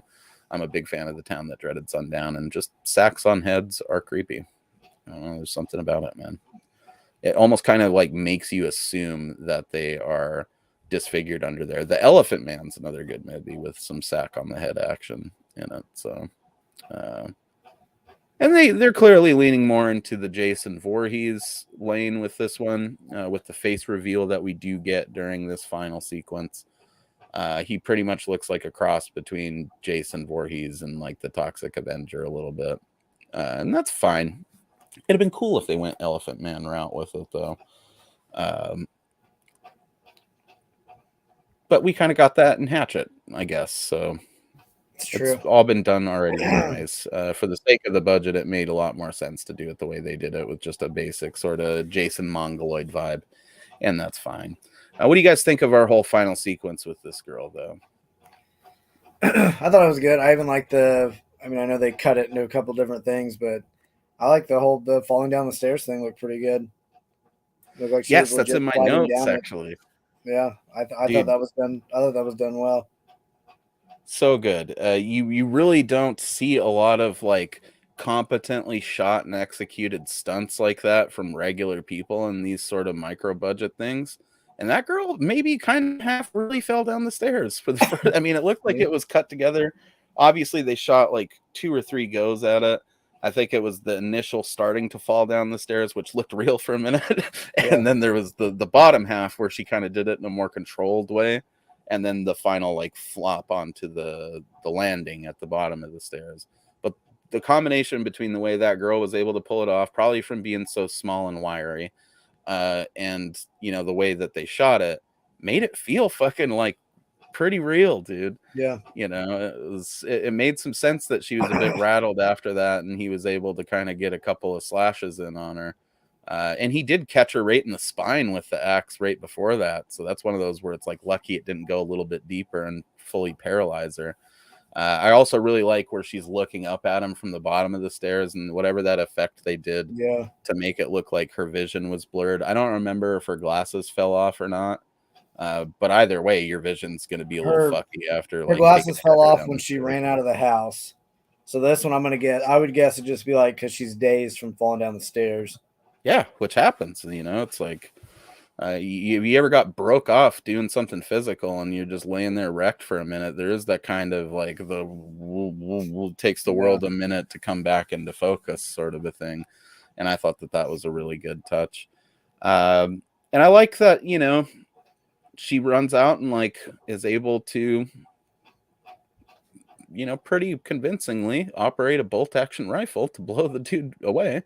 S2: I'm a big fan of The Town That Dreaded Sundown, and just sacks on heads are creepy. I don't know, there's something about it, man. It almost kind of like makes you assume that they are disfigured under there. The Elephant Man's another good movie with some sack on the head action in it. So, and they're clearly leaning more into the Jason Voorhees lane with this one, with the face reveal that we do get during this final sequence. He pretty much looks like a cross between Jason Voorhees and like the Toxic Avenger a little bit. And that's fine. It'd have been cool if they went Elephant Man route with it, though. But we kind of got that in Hatchet, I guess. So it's all been done already anyways. For the sake of the budget, it made a lot more sense to do it the way they did it, with just a basic sort of Jason Mongoloid vibe. And that's fine. What do you guys think of our whole final sequence with this girl, though?
S3: I thought it was good. I even liked I know they cut it into a couple different things, but I like the falling down the stairs thing. Looked pretty good. Looked like
S2: yes, that's in my notes, actually.
S3: Yeah, I thought that was done. I thought that was done well.
S2: So good. You really don't see a lot of like competently shot and executed stunts like that from regular people in these sort of micro budget things. And that girl maybe kind of half really fell down the stairs for the first. I mean, it looked like it was cut together. Obviously, they shot like 2 or 3 goes at it. I think it was the initial starting to fall down the stairs, which looked real for a minute. And then there was the bottom half where she kind of did it in a more controlled way. And then the final like flop onto the landing at the bottom of the stairs. But the combination between the way that girl was able to pull it off, probably from being so small and wiry, and the way that they shot it, made it feel fucking like pretty real, dude.
S3: Yeah.
S2: It made some sense that she was a bit rattled after that, and he was able to kind of get a couple of slashes in on her. And he did catch her right in the spine with the axe right before that. So that's one of those where it's like lucky it didn't go a little bit deeper and fully paralyze her. I also really like where she's looking up at him from the bottom of the stairs, and whatever that effect they did to make it look like her vision was blurred. I don't remember if her glasses fell off or not. But either way, your vision's going to be a little fucky after.
S3: Her glasses fell off when she ran out of the house. So this one I would guess it'd just be like because she's dazed from falling down the stairs.
S2: Yeah, which happens. It's like you ever got broke off doing something physical and you're just laying there wrecked for a minute. There is that kind of like takes the world a minute to come back into focus sort of a thing. And I thought that was a really good touch. And I like that, she runs out and like is able to, pretty convincingly operate a bolt action rifle to blow the dude away.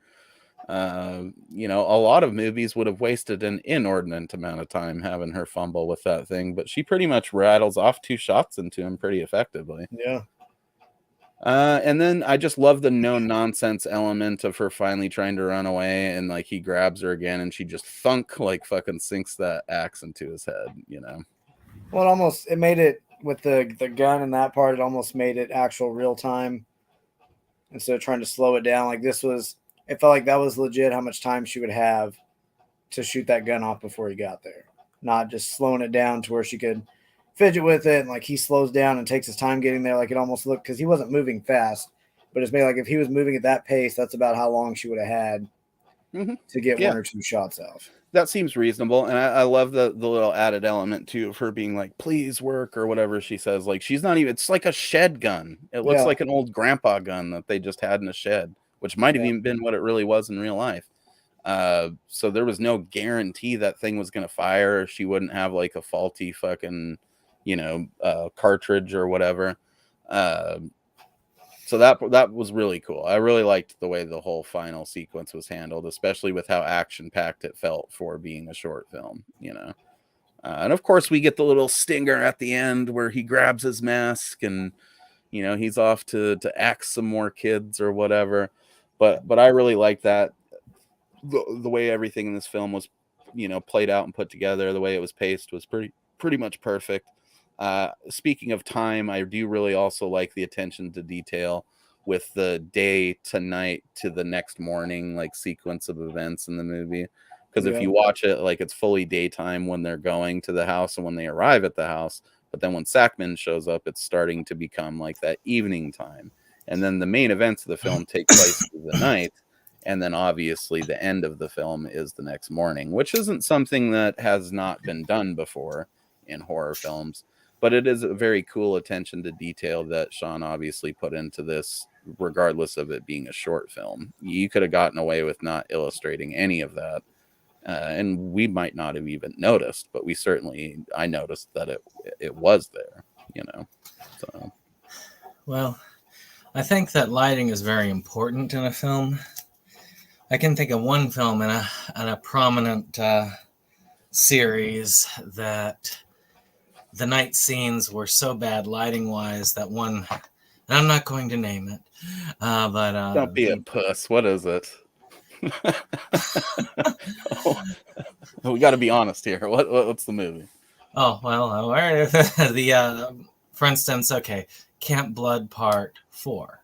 S2: You know, a lot of movies would have wasted an inordinate amount of time having her fumble with that thing, but she pretty much rattles off 2 shots into him pretty effectively.
S3: Yeah.
S2: And then I just love the no nonsense element of her finally trying to run away, and like he grabs her again and she just thunk, like fucking sinks that axe into his head, you know.
S3: Well, it made it with the gun in that part, it almost made it actual real time instead of trying to slow it down. Like it felt like that was legit how much time she would have to shoot that gun off before he got there. Not just slowing it down to where she could fidget with it, and like he slows down and takes his time getting there. Like it almost looked, because he wasn't moving fast, but it's made like if he was moving at that pace, that's about how long she would have had to get 1 or 2 shots off.
S2: That seems reasonable, and I love the little added element too of her being like, "Please work" or whatever she says. Like she's not even. It's like a shed gun. It looks like an old grandpa gun that they just had in a shed, which might have even been what it really was in real life. So there was no guarantee that thing was going to fire. Or she wouldn't have like a faulty fucking, you know, cartridge or whatever. So that was really cool. I really liked the way the whole final sequence was handled, especially with how action-packed it felt for being a short film, you know. And of course, we get the little stinger at the end where he grabs his mask and, you know, he's off to axe some more kids or whatever. But I really like that. The way everything in this film was, you know, played out and put together, the way it was paced was pretty much perfect. Speaking of time, I do really also like the attention to detail with the day to night to the next morning, like sequence of events in the movie. Because if you watch it, like it's fully daytime when they're going to the house and when they arrive at the house. But then when Sackman shows up, it's starting to become like that evening time. And then the main events of the film take place through the night. And then obviously the end of the film is the next morning, which isn't something that has not been done before in horror films. But it is a very cool attention to detail that Sean obviously put into this, regardless of it being a short film. You could have gotten away with not illustrating any of that. And we might not have even noticed, but I noticed that it was there, you know. So,
S4: well, I think that lighting is very important in a film. I can think of one film in a prominent series that the night scenes were so bad lighting wise that one, and I'm not going to name it, but
S2: don't be a puss. What is it? We got to be honest here. What's the movie?
S4: Oh well, for instance, okay, Camp Blood Part 4.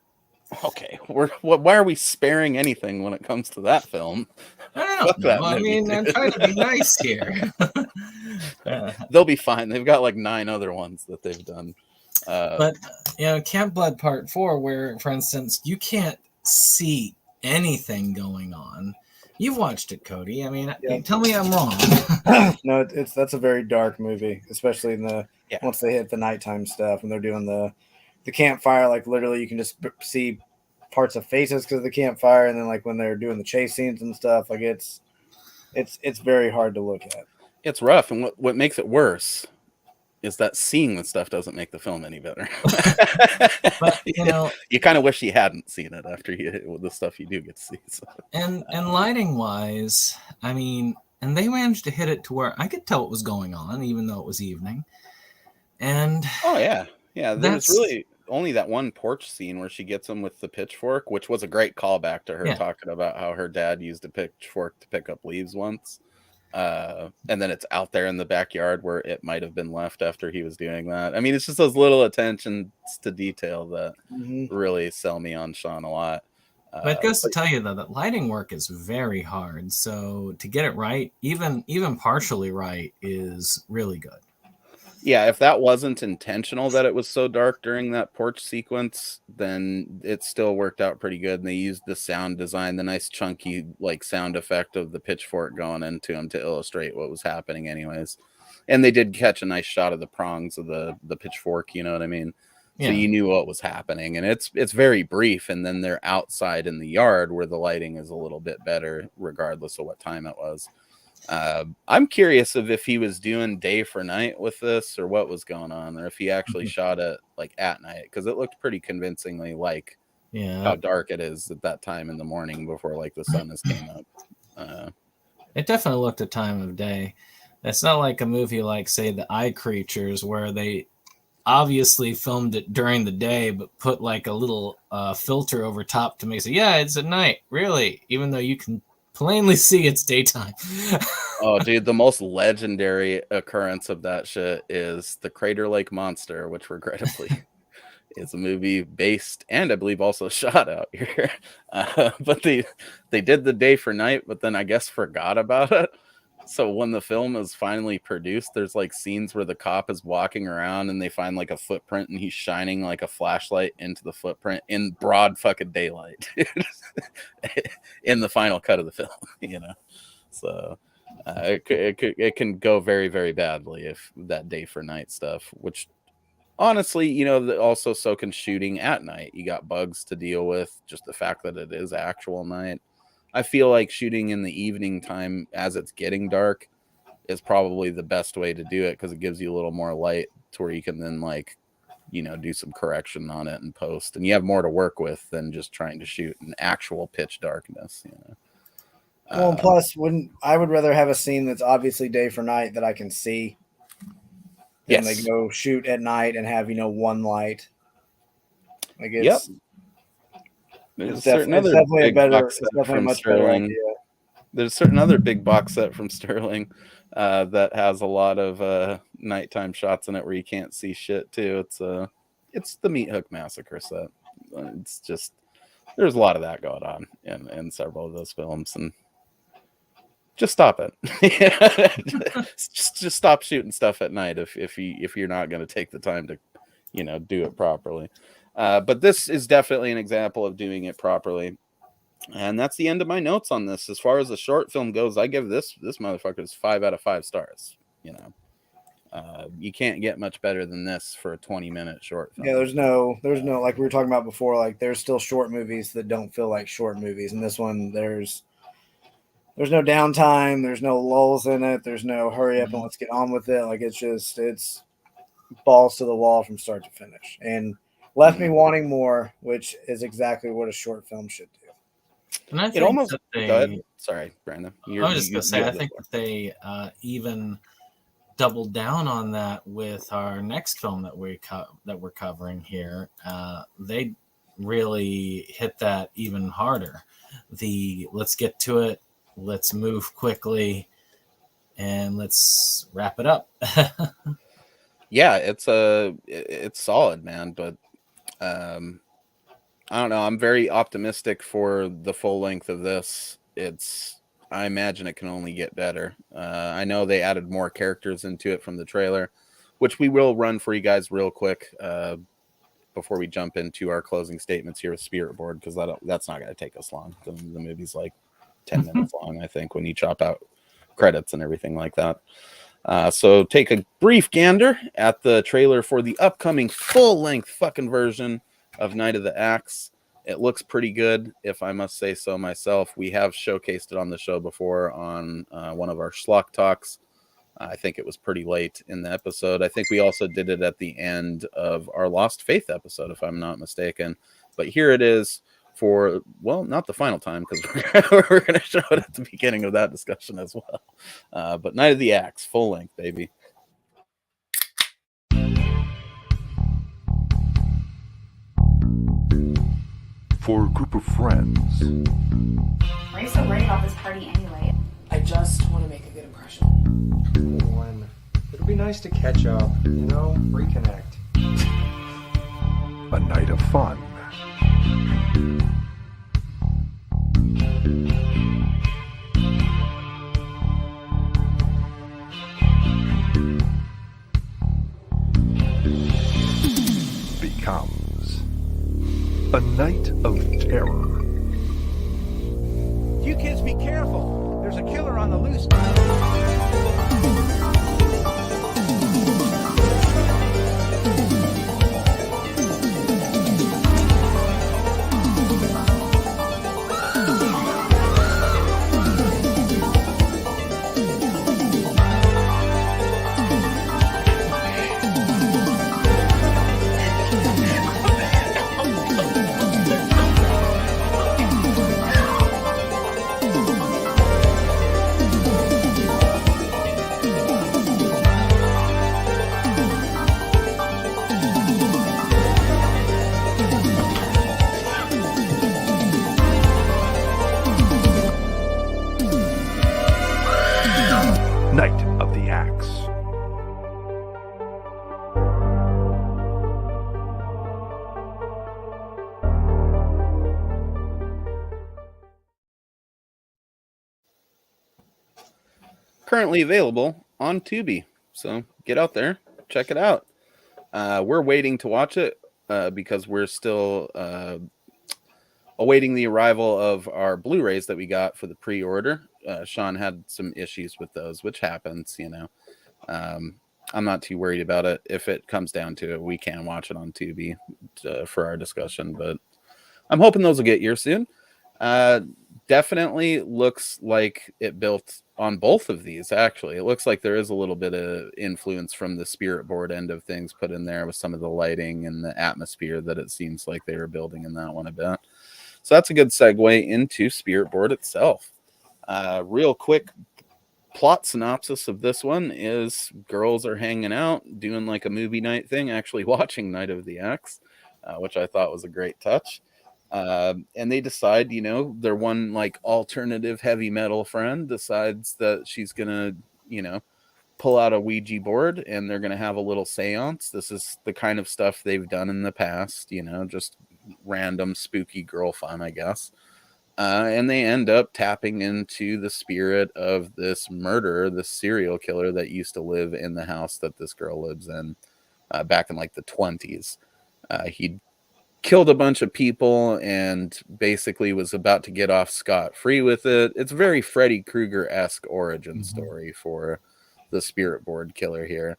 S2: Okay, why are we sparing anything when it comes to that film?
S4: I don't know. I mean, I'm trying to be nice here.
S2: They'll be fine. They've got like 9 other ones that they've done.
S4: But you know, Camp Blood Part 4, where, for instance, you can't see anything going on. You've watched it, Cody. I mean, tell me I'm wrong.
S3: No, that's a very dark movie, especially in once they hit the nighttime stuff and they're doing the campfire. Like literally, you can just see parts of faces because of the campfire, and then like when they're doing the chase scenes and stuff, like it's very hard to look at.
S2: It's rough, and what makes it worse is that seeing the stuff doesn't make the film any better.
S4: But you know,
S2: you kind of wish you hadn't seen it after the stuff you do get to see. So.
S4: And lighting wise, I mean, and they managed to hit it to where I could tell what was going on, even though it was evening. And
S2: there's really only that one porch scene where she gets him with the pitchfork, which was a great callback to her talking about how her dad used a pitchfork to pick up leaves once. And then it's out there in the backyard where it might have been left after he was doing that. I mean, it's just those little attentions to detail that really sell me on Sean a lot.
S4: But it goes to tell you, though, that lighting work is very hard. So to get it right, even partially right, is really good.
S2: Yeah, if that wasn't intentional that it was so dark during that porch sequence, then it still worked out pretty good. And they used the sound design, the nice chunky like sound effect of the pitchfork going into him to illustrate what was happening anyways. And they did catch a nice shot of the prongs of the pitchfork, you know what I mean? So you knew what was happening. And it's very brief. And then they're outside in the yard where the lighting is a little bit better, regardless of what time it was. I'm curious if he was doing day for night with this or what was going on, or if he actually shot it like at night, because it looked pretty convincingly like
S4: Yeah,
S2: how dark it is at that time in the morning before like the sun has came up.
S4: It definitely looked a time of day. It's not like a movie like, say, The Eye Creatures, where they obviously filmed it during the day, but put like a little filter over top to make it say, yeah, it's at night, really, even though you can plainly see it's daytime.
S2: Oh, dude, the most legendary occurrence of that shit is the Crater Lake Monster, which regrettably is a movie based and I believe also shot out here. But they did the day for night, but then I guess forgot about it. So when the film is finally produced, there's like scenes where the cop is walking around and they find like a footprint and he's shining like a flashlight into the footprint in broad fucking daylight in the final cut of the film, you know. So it can go very, very badly if that day for night stuff, which honestly, you know, also so can shooting at night. You got bugs to deal with, just the fact that it is actual night. I feel like shooting in the evening time as it's getting dark is probably the best way to do it because it gives you a little more light to where you can then, like, you know, do some correction on it and post. And you have more to work with than just trying to shoot in actual pitch darkness, you know.
S3: Well, and plus, I would rather have a scene that's obviously day for night that I can see than they go shoot at night and have, you know, one light. Like it's,
S2: There's
S3: it's definitely a better idea.
S2: There's a certain other big box set from Sterling that has a lot of nighttime shots in it where you can't see shit too. It's the Meat Hook Massacre set. It's just, there's a lot of that going on in several of those films, and just stop it. just stop shooting stuff at night if you're not going to take the time to, you know, do it properly. But this is definitely an example of doing it properly. And that's the end of my notes on this. As far as the short film goes, I give this motherfucker's 5 out of 5 stars. You know, you can't get much better than this for a 20-minute short film.
S3: Yeah, there's no, like we were talking about before, like there's still short movies that don't feel like short movies. And this one, there's no downtime. There's no lulls in it. There's no hurry up and let's get on with it. Like it's balls to the wall from start to finish. And left me wanting more, which is exactly what a short film should do.
S4: And I think
S2: go ahead. Sorry, Brandon.
S4: I was just going to say, I think that they even doubled down on that with our next film that we're covering here. They really hit that even harder. Let's get to it, let's move quickly, and let's wrap it up.
S2: Yeah, it's solid, man. But I don't know. I'm very optimistic for the full length of this. I imagine it can only get better. I know they added more characters into it from the trailer, which we will run for you guys real quick before we jump into our closing statements here with Spirit Board, because that's not going to take us long. The movie's like 10 minutes long, I think, when you chop out credits and everything like that. So take a brief gander at the trailer for the upcoming full-length fucking version of Night of the Axe. It looks pretty good, if I must say so myself. We have showcased it on the show before on one of our Schlock Talks. I think it was pretty late in the episode. I think we also did it at the end of our Lost Faith episode, if I'm not mistaken. But here it is for, well, not the final time, because we're going to show it at the beginning of that discussion as well. But Night of the Axe, full length, baby.
S5: For a group of friends.
S6: Why are you so worried about this party anyway?
S7: I just want to make a good impression.
S8: One. It'll be nice to catch up, you know, reconnect.
S5: A night of fun. Becomes a night of terror.
S9: You kids be careful. There's a killer on the loose.
S5: the Axe.
S2: Currently available on Tubi. So get out there, check it out. We're waiting to watch it because we're still awaiting the arrival of our Blu-rays that we got for the pre-order. Sean had some issues with those, which happens, you know. I'm not too worried about it. If it comes down to it, we can watch it on Tubi for our discussion, but I'm hoping those will get here soon. Definitely looks like it built on both of these, actually. It looks like there is a little bit of influence from the Spirit Board end of things put in there with some of the lighting and the atmosphere that it seems like they were building in that one a bit. So that's a good segue into Spirit Board itself. Real quick plot synopsis of this one is girls are hanging out, doing like a movie night thing, actually watching Night of the Axe, which I thought was a great touch. And they decide, you know, their one like alternative heavy metal friend decides that she's gonna, you know, pull out a Ouija board and they're gonna have a little seance. This is the kind of stuff they've done in the past, you know, just random spooky girl fun, I guess. And they end up tapping into the spirit of this murderer, this serial killer that used to live in the house that this girl lives in back in like the 20s. He killed a bunch of people and basically was about to get off scot-free with it. It's a very Freddy Krueger-esque origin story for the Spirit Board killer here.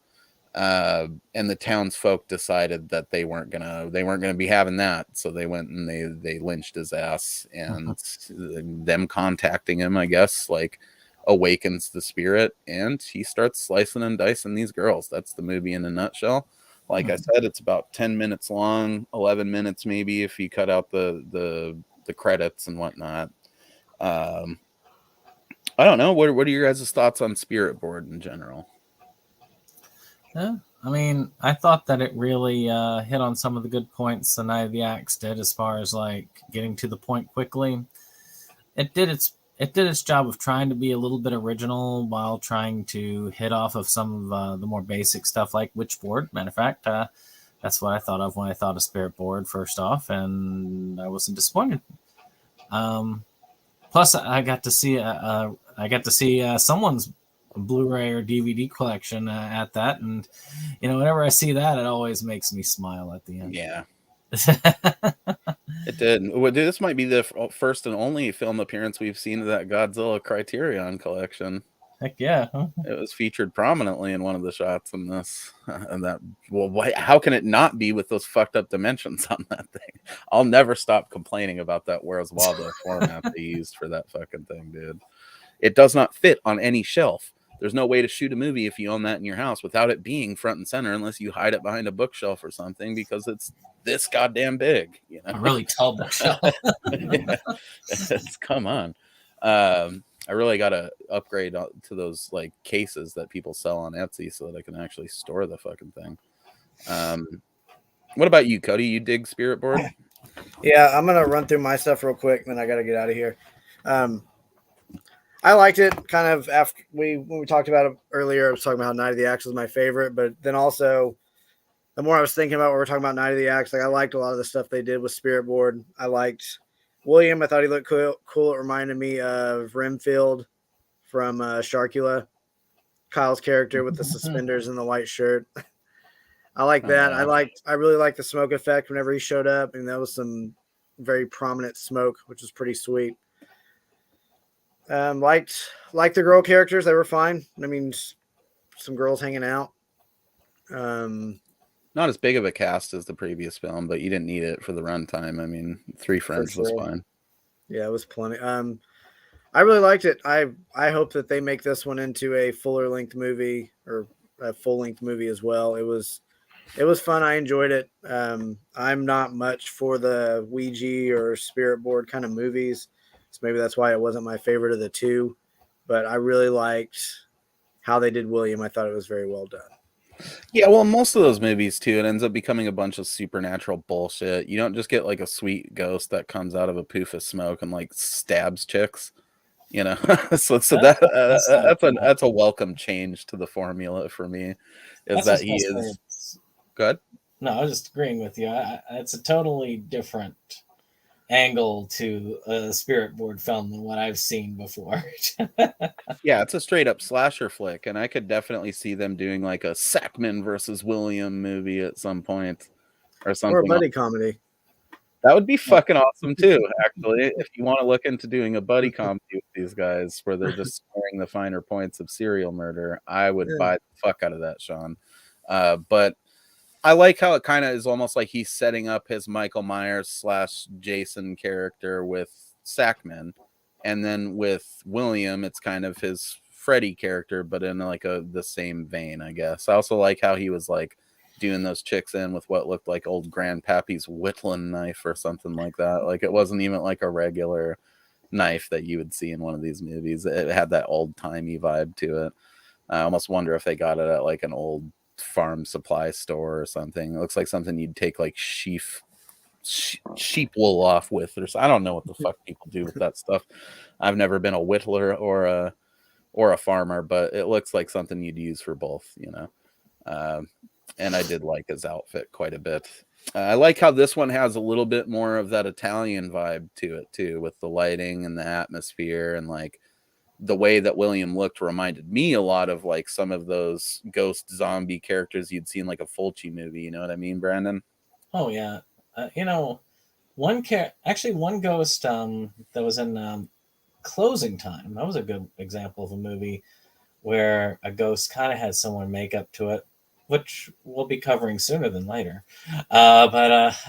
S2: And the townsfolk decided that they weren't gonna be having that, so they went and they lynched his ass. And them contacting him, I guess, like awakens the spirit, and he starts slicing and dicing these girls. That's the movie in a nutshell. Like I said, it's about 10 minutes long, 11 minutes maybe if you cut out the credits and whatnot. I don't know. What are your guys' thoughts on Spirit Board in general?
S4: Yeah, I mean, I thought that it really hit on some of the good points the Night of the Axe did, as far as like getting to the point quickly. It did its job of trying to be a little bit original while trying to hit off of some of the more basic stuff like Witchboard. Matter of fact, that's what I thought of when I thought of Spirit Board first off, and I wasn't disappointed. Plus, I got to see someone's Blu-ray or DVD collection at that, and you know, whenever I see that, it always makes me smile at the end.
S2: Yeah. It did. Well, dude, this might be the first and only film appearance we've seen of that Godzilla Criterion collection.
S4: Heck yeah. Huh?
S2: It was featured prominently in one of the shots in this. And that, well, how can it not be with those fucked up dimensions on that thing? I'll never stop complaining about that Where's Waldo format they used for that fucking thing, dude. It does not fit on any shelf. There's no way to shoot a movie if you own that in your house without it being front and center, unless you hide it behind a bookshelf or something, because it's this goddamn big. You know,
S4: a really tall bookshelf.
S2: Come on. I really got to upgrade to those like cases that people sell on Etsy so that I can actually store the fucking thing. What about you, Cody? You dig Spirit Board?
S3: Yeah, I'm gonna run through my stuff real quick, and then I got to get out of here. I liked it kind of after when we talked about it earlier. I was talking about how Night of the Axe was my favorite, but then also the more I was thinking about what we're talking about Night of the Axe, like I liked a lot of the stuff they did with Spirit Board. I liked William. I thought he looked cool. It reminded me of Renfield from Sharkula, Kyle's character with the suspenders and the white shirt. I like that. I really liked the smoke effect whenever he showed up, and that was some very prominent smoke, which was pretty sweet. Liked the girl characters. They were fine. I mean, some girls hanging out.
S2: Not as big of a cast as the previous film, but you didn't need it for the runtime. I mean, 3 friends was fine.
S3: Yeah, it was plenty. I really liked it. I hope that they make this one into a fuller length movie or a full length movie as well. It was fun. I enjoyed it. I'm not much for the Ouija or Spirit Board kind of movies. So maybe that's why it wasn't my favorite of the two, but I really liked how they did William. I thought it was very well done.
S2: Yeah, well, most of those movies too, it ends up becoming a bunch of supernatural bullshit. You don't just get like a sweet ghost that comes out of a poof of smoke and like stabs chicks. You know, so that's a welcome change to the formula for me. Is that he is good?
S4: No, I was just agreeing with you. It's a totally different angle to a spirit board film than what I've seen before.
S2: Yeah, it's a straight up slasher flick, and I could definitely see them doing like a Sackman versus William movie at some point, or something.
S3: Or a buddy comedy.
S2: That would be fucking awesome too, actually. If you want to look into doing a buddy comedy with these guys where they're just scoring the finer points of serial murder, I would buy the fuck out of that, Sean. But I like how it kind of is almost like he's setting up his Michael Myers / Jason character with Sackman, and then with William, it's kind of his Freddy character, but in like the same vein, I guess. I also like how he was like doing those chicks in with what looked like old Grandpappy's Whittlin knife or something like that. Like it wasn't even like a regular knife that you would see in one of these movies. It had that old timey vibe to it. I almost wonder if they got it at like an old farm supply store or something. It looks like something you'd take like sheep wool off with, or I don't know what the fuck people do with that stuff. I've never been a whittler or a farmer, but it looks like something you'd use for both, you know. And I did like his outfit quite a bit. I like how this one has a little bit more of that Italian vibe to it too, with the lighting and the atmosphere, and like the way that William looked reminded me a lot of like some of those ghost zombie characters you'd see in like a Fulci movie. You know what I mean, Brandon?
S4: Oh yeah, you know, one ghost that was in Closing Time. That was a good example of a movie where a ghost kind of had someone make up to it, which we'll be covering sooner than later. But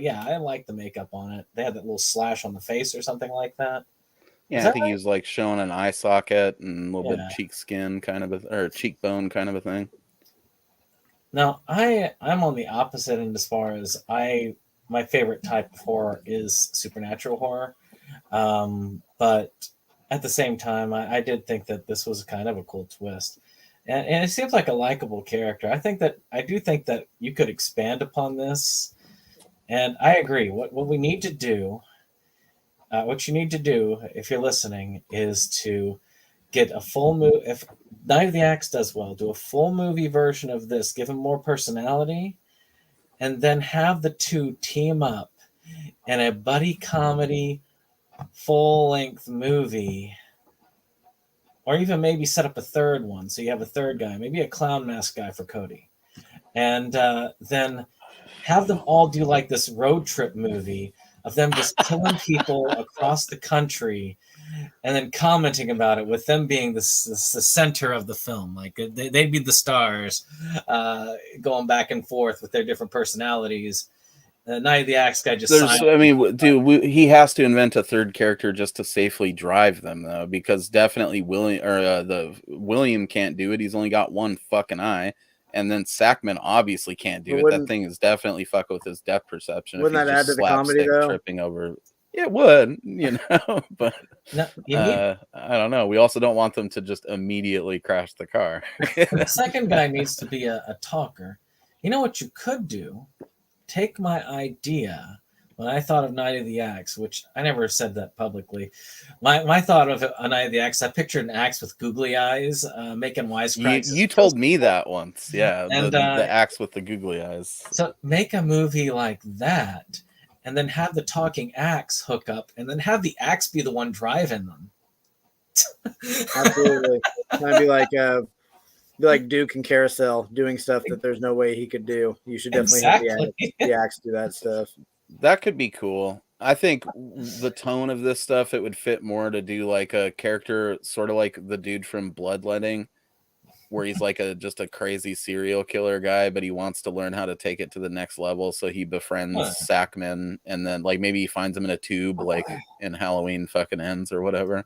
S4: yeah, I like the makeup on it. They had that little slash on the face or something like that.
S2: Yeah, I think he was like showing an eye socket and a little bit of cheek skin kind of or cheekbone kind of a thing.
S4: Now I'm on the opposite end as far as my favorite type of horror is supernatural horror. But at the same time, I did think that this was kind of a cool twist. And it seems like a likable character. I do think that you could expand upon this. And I agree. What we need to do, what you need to do if you're listening, is to get a full movie. If Night of the Axe does well, do a full movie version of this, give him more personality, and then have the two team up in a buddy comedy full-length movie. Or even maybe set up a third one, so you have a third guy, maybe a clown mask guy for Cody. And then have them all do like this road trip movie of them just killing people across the country and then commenting about it, with them being the center of the film. Like they'd be the stars, going back and forth with their different personalities. Night of the Axe guy just.
S2: He has to invent a third character just to safely drive them, though, because definitely William can't do it. He's only got one fucking eye, and then Sackman obviously can't do it. That thing is definitely fuck with his depth perception.
S3: Wouldn't that add to the comedy though?
S2: Tripping over, it would, you know. But I don't know. We also don't want them to just immediately crash the car.
S4: The second guy needs to be a talker. You know what you could do? Take my idea when I thought of Night of the Axe, which I never said that publicly. My thought of a Night of the Axe, I pictured an axe with googly eyes, making wisecracks.
S2: You told me that once, yeah. And the axe with the googly eyes.
S4: So make a movie like that, and then have the talking axe hook up, and then have the axe be the one driving them.
S3: Absolutely, might be like Duke and Carousel doing stuff that there's no way he could do. You should definitely have the axe do that stuff.
S2: That could be cool. I think the tone of this stuff, it would fit more to do like a character sort of like the dude from Bloodletting, where he's like just a crazy serial killer guy, but he wants to learn how to take it to the next level. So he befriends Sackman, and then like maybe he finds him in a tube, like in Halloween fucking Ends or whatever.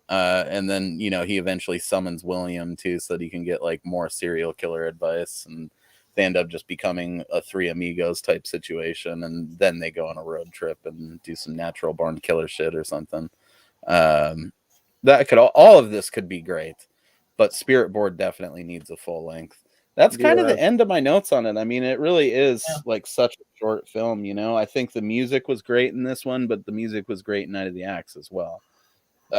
S2: And then, you know, he eventually summons William too, so that he can get like more serial killer advice, and they end up just becoming a Three Amigos type situation. And then they go on a road trip and do some natural born killer shit or something. That could all of this could be great, but Spirit Board definitely needs a full length. That's kind of the end of my notes on it. I mean, it really is like such a short film, you know. I think the music was great in this one, but the music was great in Night of the Axe as well.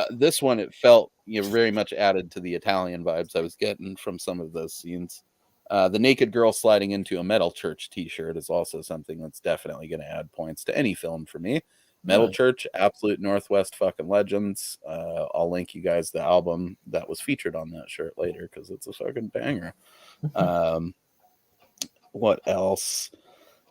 S2: This one, it felt very much added to the Italian vibes I was getting from some of those scenes. The naked girl sliding into a Metal Church t-shirt is also something that's definitely going to add points to any film for me. Metal Church, absolute Northwest fucking legends. I'll link you guys the album that was featured on that shirt later because it's a fucking banger. What else?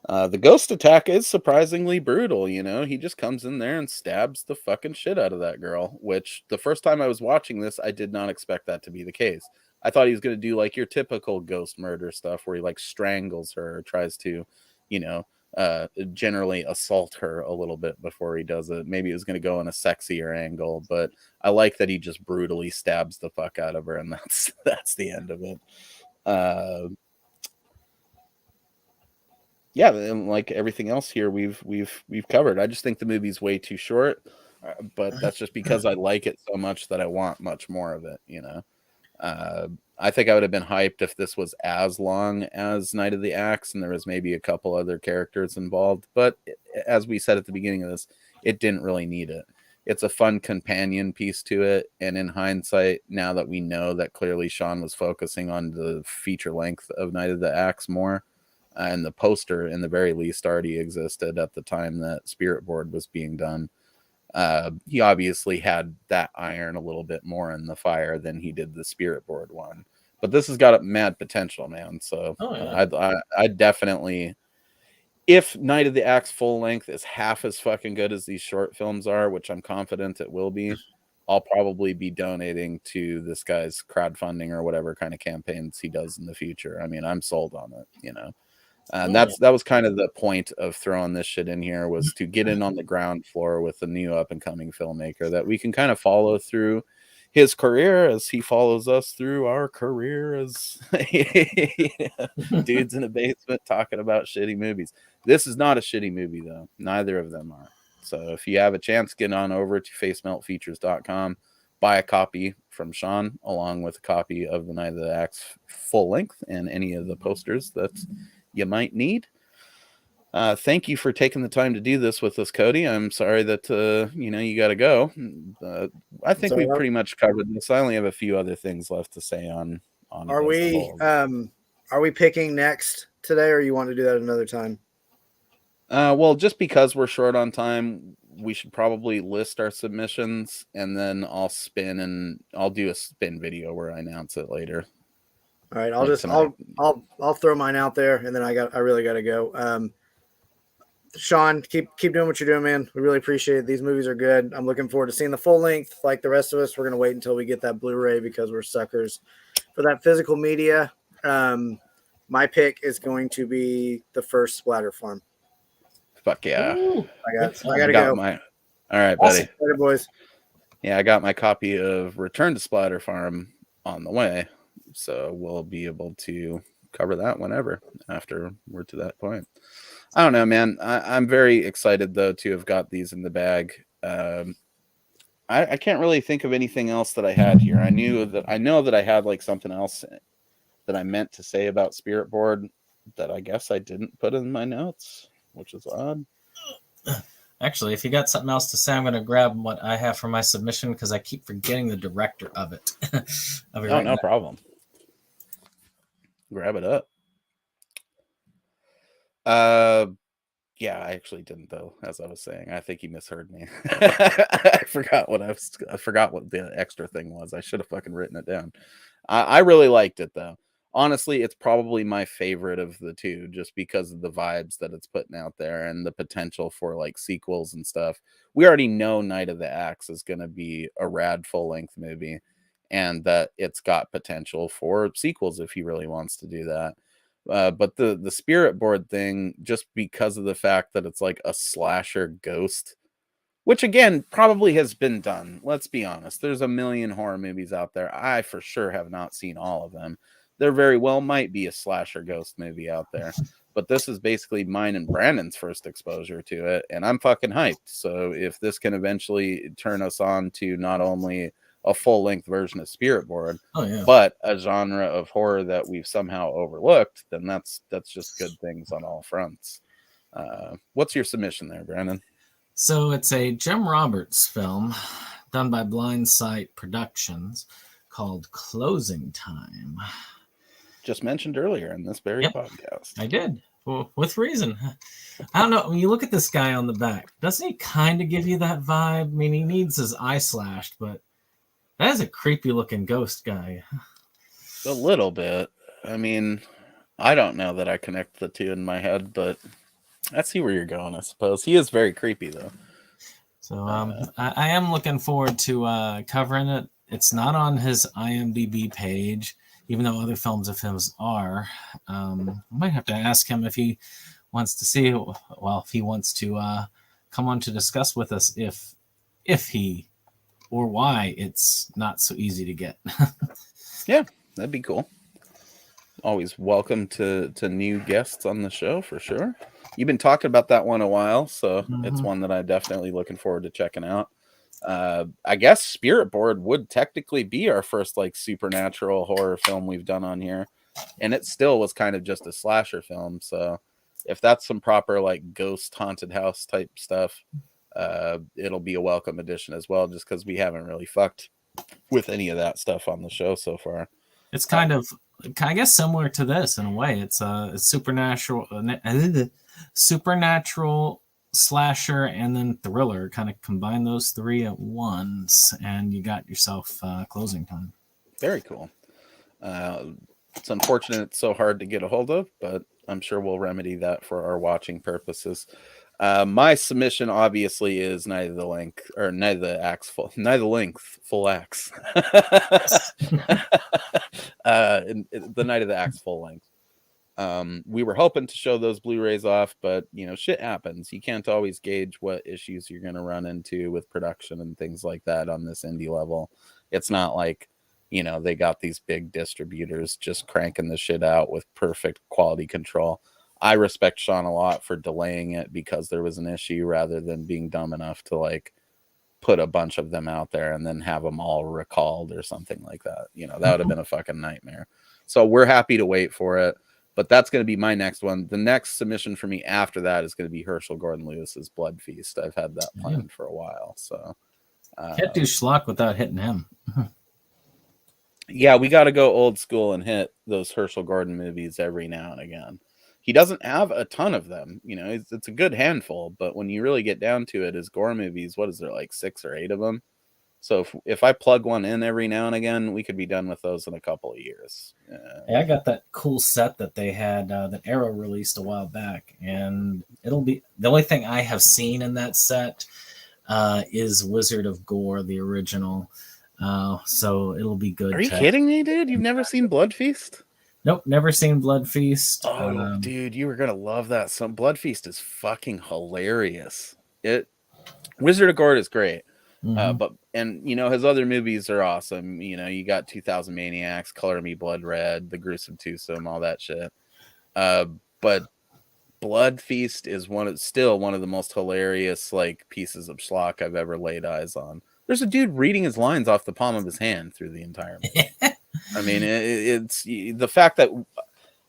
S2: The ghost attack is surprisingly brutal, he just comes in there and stabs the fucking shit out of that girl, which the first time I was watching this, I did not expect that to be the case. I thought he was going to do like your typical ghost murder stuff where he like strangles her or tries to, generally assault her a little bit before he does it. Maybe it was going to go in a sexier angle, but I like that he just brutally stabs the fuck out of her, and that's the end of it. Yeah, and like everything else here, we've covered. I just think the movie's way too short, but that's just because I like it so much that I want much more of it. I think I would have been hyped if this was as long as Night of the Axe and there was maybe a couple other characters involved. But as we said at the beginning of this, it didn't really need it. It's a fun companion piece to it. And in hindsight, now that we know that clearly Sean was focusing on the feature length of Night of the Axe more, and the poster, in the very least, already existed at the time that Spirit Board was being done. He obviously had that iron a little bit more in the fire than he did the Spirit Board one. But this has got a mad potential, man. So I definitely, if Night of the Axe full length is half as fucking good as these short films are, which I'm confident it will be, I'll probably be donating to this guy's crowdfunding or whatever kind of campaigns he does in the future. I mean, I'm sold on it, And that was kind of the point of throwing this shit in here, was to get in on the ground floor with a new up and coming filmmaker that we can kind of follow through his career as he follows us through our career as dudes in a basement talking about shitty movies. This is not a shitty movie, though. Neither of them are. So if you have a chance, get on over to facemeltfeatures.com, buy a copy from Sean, along with a copy of the Night of the Axe full length and any of the posters that you might need. Thank you for taking the time to do this with us, Cody. I'm sorry that you got to go. I think we pretty much covered this. I only have a few other things left to say on.
S3: Are we picking next today, or you want to do that another time?
S2: Well, just because we're short on time, we should probably list our submissions, and then I'll do a spin video where I announce it later.
S3: All right, I'll throw mine out there, and then I really got to go. Sean, keep doing what you're doing, man. We really appreciate it. These movies are good. I'm looking forward to seeing the full length. Like the rest of us, we're gonna wait until we get that Blu-ray because we're suckers for that physical media. My pick is going to be the first Splatter Farm.
S2: Fuck yeah!
S3: Ooh, I gotta go.
S2: All right, buddy.
S3: Awesome. Later, boys.
S2: Yeah, I got my copy of Return to Splatter Farm on the way. So we'll be able to cover that whenever after we're to that point. I don't know, man. I'm very excited, though, to have got these in the bag. I can't really think of anything else that I had here. I know that I had like something else that I meant to say about Spirit Board that I guess I didn't put in my notes, which is odd.
S4: Actually, if you got something else to say, I'm going to grab what I have for my submission because I keep forgetting the director of it.
S2: No problem. Grab it up. Yeah, I actually didn't, though. As I was saying, I think he misheard me. I forgot what the extra thing was. I should have fucking written it down. I really liked it, though. Honestly, it's probably my favorite of the two, just because of the vibes that it's putting out there and the potential for like sequels and stuff. We already know Night of the Axe is going to be a rad full-length movie, and that it's got potential for sequels if he really wants to do that. But the Spirit Board thing, just because of the fact that it's like a slasher ghost, which again probably has been done. Let's be honest. There's a million horror movies out there. I for sure have not seen all of them. There very well might be a slasher ghost movie out there. But this is basically mine and Brandon's first exposure to it, and I'm fucking hyped. So if this can eventually turn us on to not only a full-length version of Spirit Board, but a genre of horror that we've somehow overlooked, then that's just good things on all fronts. What's your submission there, Brandon?
S4: So it's a Jim Roberts film done by Blindsight Productions, called Closing Time.
S2: Just mentioned earlier in this very podcast.
S4: I did. Well, with reason. I don't know. When you look at this guy on the back, doesn't he kind of give you that vibe? I mean, he needs his eye slashed, but that is a creepy looking ghost guy.
S2: A little bit. I mean, I don't know that I connect the two in my head, but I see where you're going, I suppose. He is very creepy, though.
S4: So I am looking forward to covering it. It's not on his IMDb page, even though other films of his are. I might have to ask him if he wants to see, well, if he wants to come on to discuss with us if he or why it's not so easy to get.
S2: Yeah, that'd be cool. Always welcome to new guests on the show, for sure. You've been talking about that one a while, so it's one that I'm definitely looking forward to checking out. I guess Spirit Board would technically be our first like supernatural horror film we've done on here, and it still was kind of just a slasher film. So if that's some proper like ghost haunted house type stuff, it'll be a welcome addition as well, just because we haven't really fucked with any of that stuff on the show so far.
S4: It's kind of, I guess, similar to this in a way. It's a supernatural slasher and then thriller. Kind of combine those three at once, and you got yourself Closing Time.
S2: Very cool. It's unfortunate it's so hard to get a hold of, but I'm sure we'll remedy that for our watching purposes. My submission obviously is neither the length full axe. The Night of the Axe full length. We were hoping to show those Blu-rays off, but shit happens. You can't always gauge what issues you're going to run into with production and things like that on this indie level. It's not like they got these big distributors just cranking the shit out with perfect quality control. I respect Sean a lot for delaying it because there was an issue, rather than being dumb enough to like put a bunch of them out there and then have them all recalled or something like that. That would have been a fucking nightmare. So we're happy to wait for it, but that's going to be my next one. The next submission for me after that is going to be Herschel Gordon Lewis's Blood Feast. I've had that planned for a while. So
S4: can't do Schlock without hitting him.
S2: Yeah, we got to go old school and hit those Herschel Gordon movies every now and again. He doesn't have a ton of them, it's a good handful, but when you really get down to it, his gore movies, what is there, like 6 or 8 of them? So if I plug one in every now and again, we could be done with those in a couple of years.
S4: Yeah, I got that cool set that they had that Arrow released a while back, and it'll be the only thing I have seen in that set is Wizard of Gore, the original. So it'll be good.
S2: Are you kidding me, dude? You've never seen Blood Feast?
S4: Nope, never seen Blood Feast.
S2: Oh, dude, you were gonna love that. Some Blood Feast is fucking hilarious. Wizard of Gore is great, but his other movies are awesome. You got 2000 Maniacs, Color Me Blood Red, The Gruesome Twosome, all that shit. But Blood Feast is still one of the most hilarious like pieces of schlock I've ever laid eyes on. There's a dude reading his lines off the palm of his hand through the entire movie. I mean, it's the fact that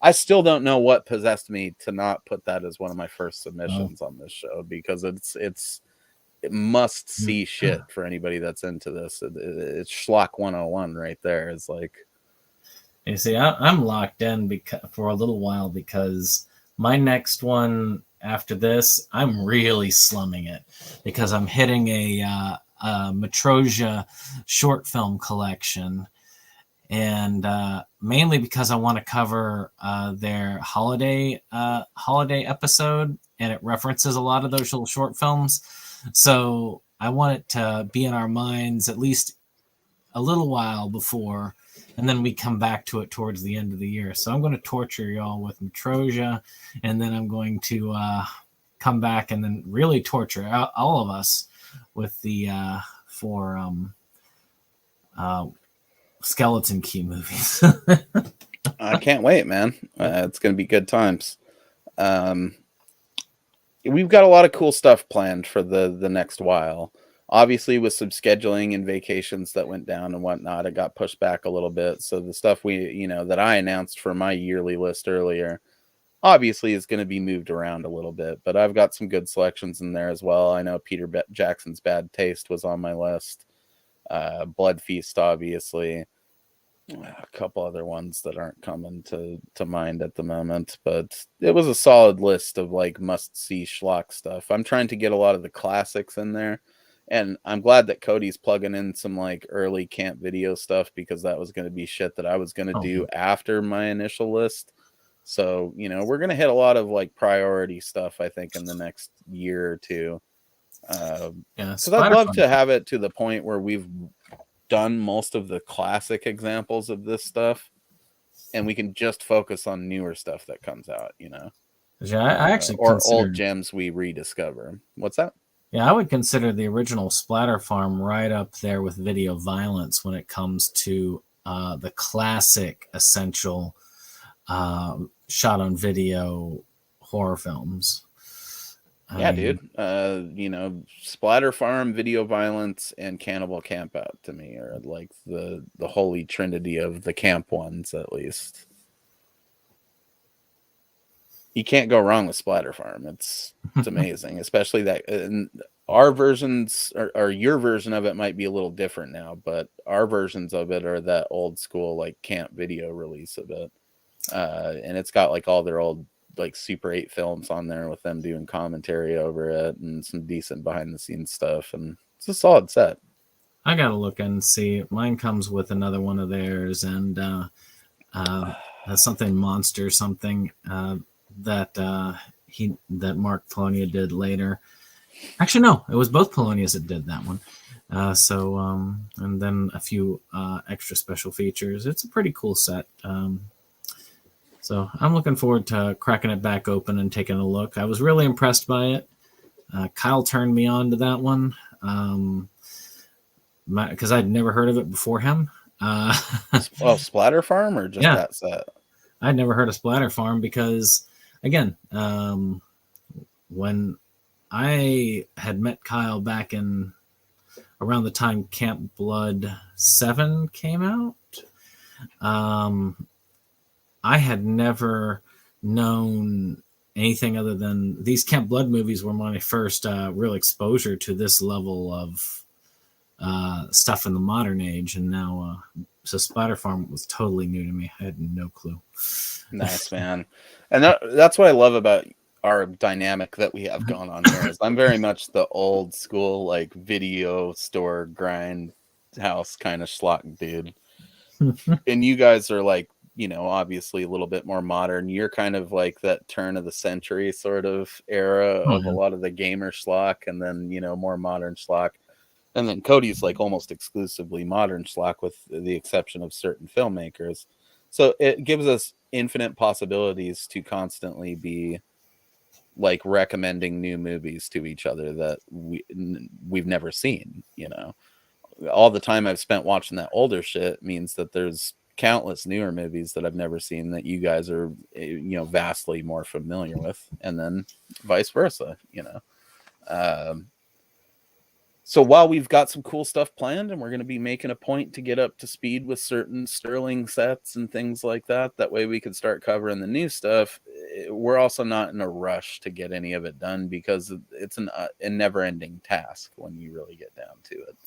S2: I still don't know what possessed me to not put that as one of my first submissions on this show, because it must see shit for anybody that's into this. It's Schlock 101 right there. It's like,
S4: you see, I'm locked in for a little while, because my next one after this, I'm really slumming it because I'm hitting a Matrosia short film collection. And mainly because I want to cover their holiday episode, and it references a lot of those little short films. So I want it to be in our minds at least a little while before, and then we come back to it towards the end of the year. So I'm going to torture y'all with Matrosia, and then I'm going to come back and then really torture all of us with the Skeleton Key movies.
S2: I can't wait, man. It's going to be good times. We've got a lot of cool stuff planned for the next while. Obviously, with some scheduling and vacations that went down and whatnot, it got pushed back a little bit. So the stuff that I announced for my yearly list earlier, obviously is going to be moved around a little bit. But I've got some good selections in there as well. I know Peter Jackson's Bad Taste was on my list. Blood Feast, obviously. A couple other ones that aren't coming to mind at the moment, but it was a solid list of like must-see schlock stuff. I'm trying to get a lot of the classics in there, and I'm glad that Cody's plugging in some like early camp video stuff, because that was going to be shit that I was going to do after my initial list. So, you know, we're going to hit a lot of like priority stuff, I think, in the next year or two. Because I'd love to have it to the point where we've done most of the classic examples of this stuff, and we can just focus on newer stuff that comes out, you know.
S4: Yeah, I actually
S2: or old gems we rediscover. What's that?
S4: Yeah, I would consider the original Splatter Farm right up there with Video Violence when it comes to the classic essential shot on video horror films.
S2: Yeah, dude. You know, Splatter Farm, Video Violence, and Cannibal Campout to me are like the holy trinity of the camp ones, at least. You can't go wrong with Splatter Farm. It's amazing, especially that. And our versions or your version of it might be a little different now, but our versions of it are that old school like camp video release of it, and it's got like all their old like Super 8 films on there with them doing commentary over it and some decent behind the scenes stuff, and it's a solid set.
S4: I gotta look and see. Mine comes with another one of theirs, and something monster something that Mark Polonia did later. Actually, no, it was both Polonias that did that one. And then a few extra special features. It's a pretty cool set. So I'm looking forward to cracking it back open and taking a look. I was really impressed by it. Kyle turned me on to that one because I'd never heard of it before him.
S2: Splatter Farm or just that set?
S4: I'd never heard of Splatter Farm because, again, when I had met Kyle back in around the time Camp Blood 7 came out, I had never known anything other than these Camp Blood movies were my first real exposure to this level of stuff in the modern age. And now, so Splatter Farm was totally new to me. I had no clue.
S2: Nice, man. And that's what I love about our dynamic that we have going on here. Is I'm very much the old school, like video store grind house kind of schlock dude. And you guys are like, you know, obviously a little bit more modern. You're kind of like that turn of the century sort of era of a lot of the gamer schlock, and then, you know, more modern schlock. And then Cody's like almost exclusively modern schlock with the exception of certain filmmakers. So it gives us infinite possibilities to constantly be like recommending new movies to each other that we've never seen, you know. All the time I've spent watching that older shit means that there's countless newer movies that I've never seen that you guys are, you know, vastly more familiar with, and then vice versa, you know. So while we've got some cool stuff planned and we're going to be making a point to get up to speed with certain Sterling sets and things like that, that way we can start covering the new stuff, we're also not in a rush to get any of it done because it's a never-ending task when you really get down to it.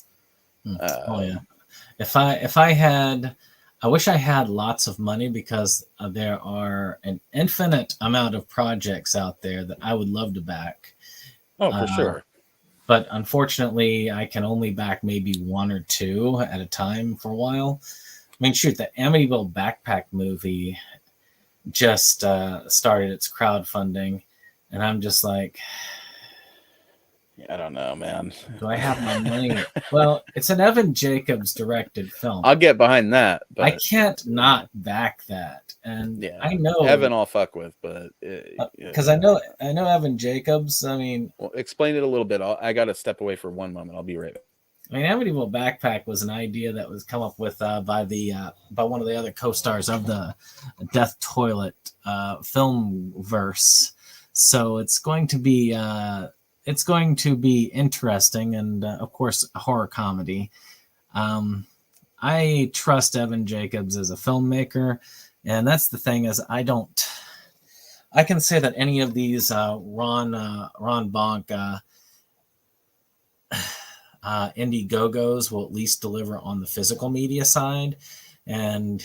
S4: If I had, I wish I had lots of money because there are an infinite amount of projects out there that I would love to back.
S2: Oh, for sure.
S4: But unfortunately, I can only back maybe one or two at a time for a while. I mean, shoot, the Amityville Backpack movie just started its crowdfunding, and I'm just like,
S2: I don't know, man.
S4: Do I have my money? Well, it's an Evan Jacobs directed film.
S2: I'll get behind that, but
S4: I can't not back that. And
S2: yeah,
S4: I know
S2: Evan I'll fuck with, but
S4: because I know Evan Jacobs. I mean,
S2: well, explain it a little bit. I got to step away for one moment. I'll be right back.
S4: I mean, Amityville Backpack was an idea that was come up with by one of the other co-stars of the Death Toilet film verse. So it's going to be interesting, and of course, a horror comedy. I trust Evan Jacobs as a filmmaker, and that's the thing is I can say that any of these Ron Bonk Indiegogos will at least deliver on the physical media side, and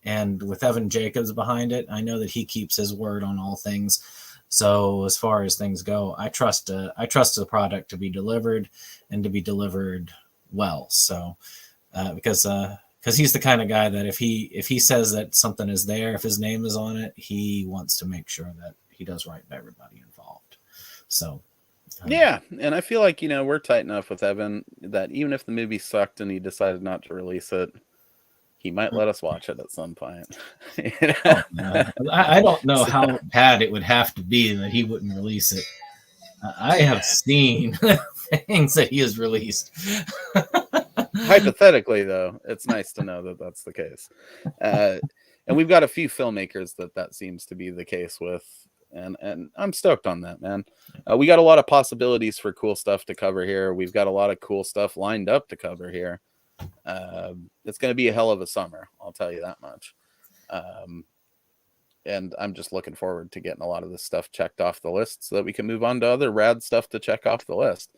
S4: with Evan Jacobs behind it, I know that he keeps his word on all things. So as far as things go, I trust the product to be delivered and to be delivered well. So because he's the kind of guy that if he says that something is there, if his name is on it, he wants to make sure that he does right by everybody involved. So
S2: yeah, and I feel like we're tight enough with Evan that even if the movie sucked and he decided not to release it, he might let us watch it at some point.
S4: I don't know how bad it would have to be that he wouldn't release it. I have seen things that he has released.
S2: Hypothetically, though, it's nice to know that that's the case. And we've got a few filmmakers that seems to be the case with. And I'm stoked on that, man. We got a lot of possibilities for cool stuff to cover here. We've got a lot of cool stuff lined up to cover here. It's going to be a hell of a summer, I'll tell you that much. And I'm just looking forward to getting a lot of this stuff checked off the list so that we can move on to other rad stuff to check off the list.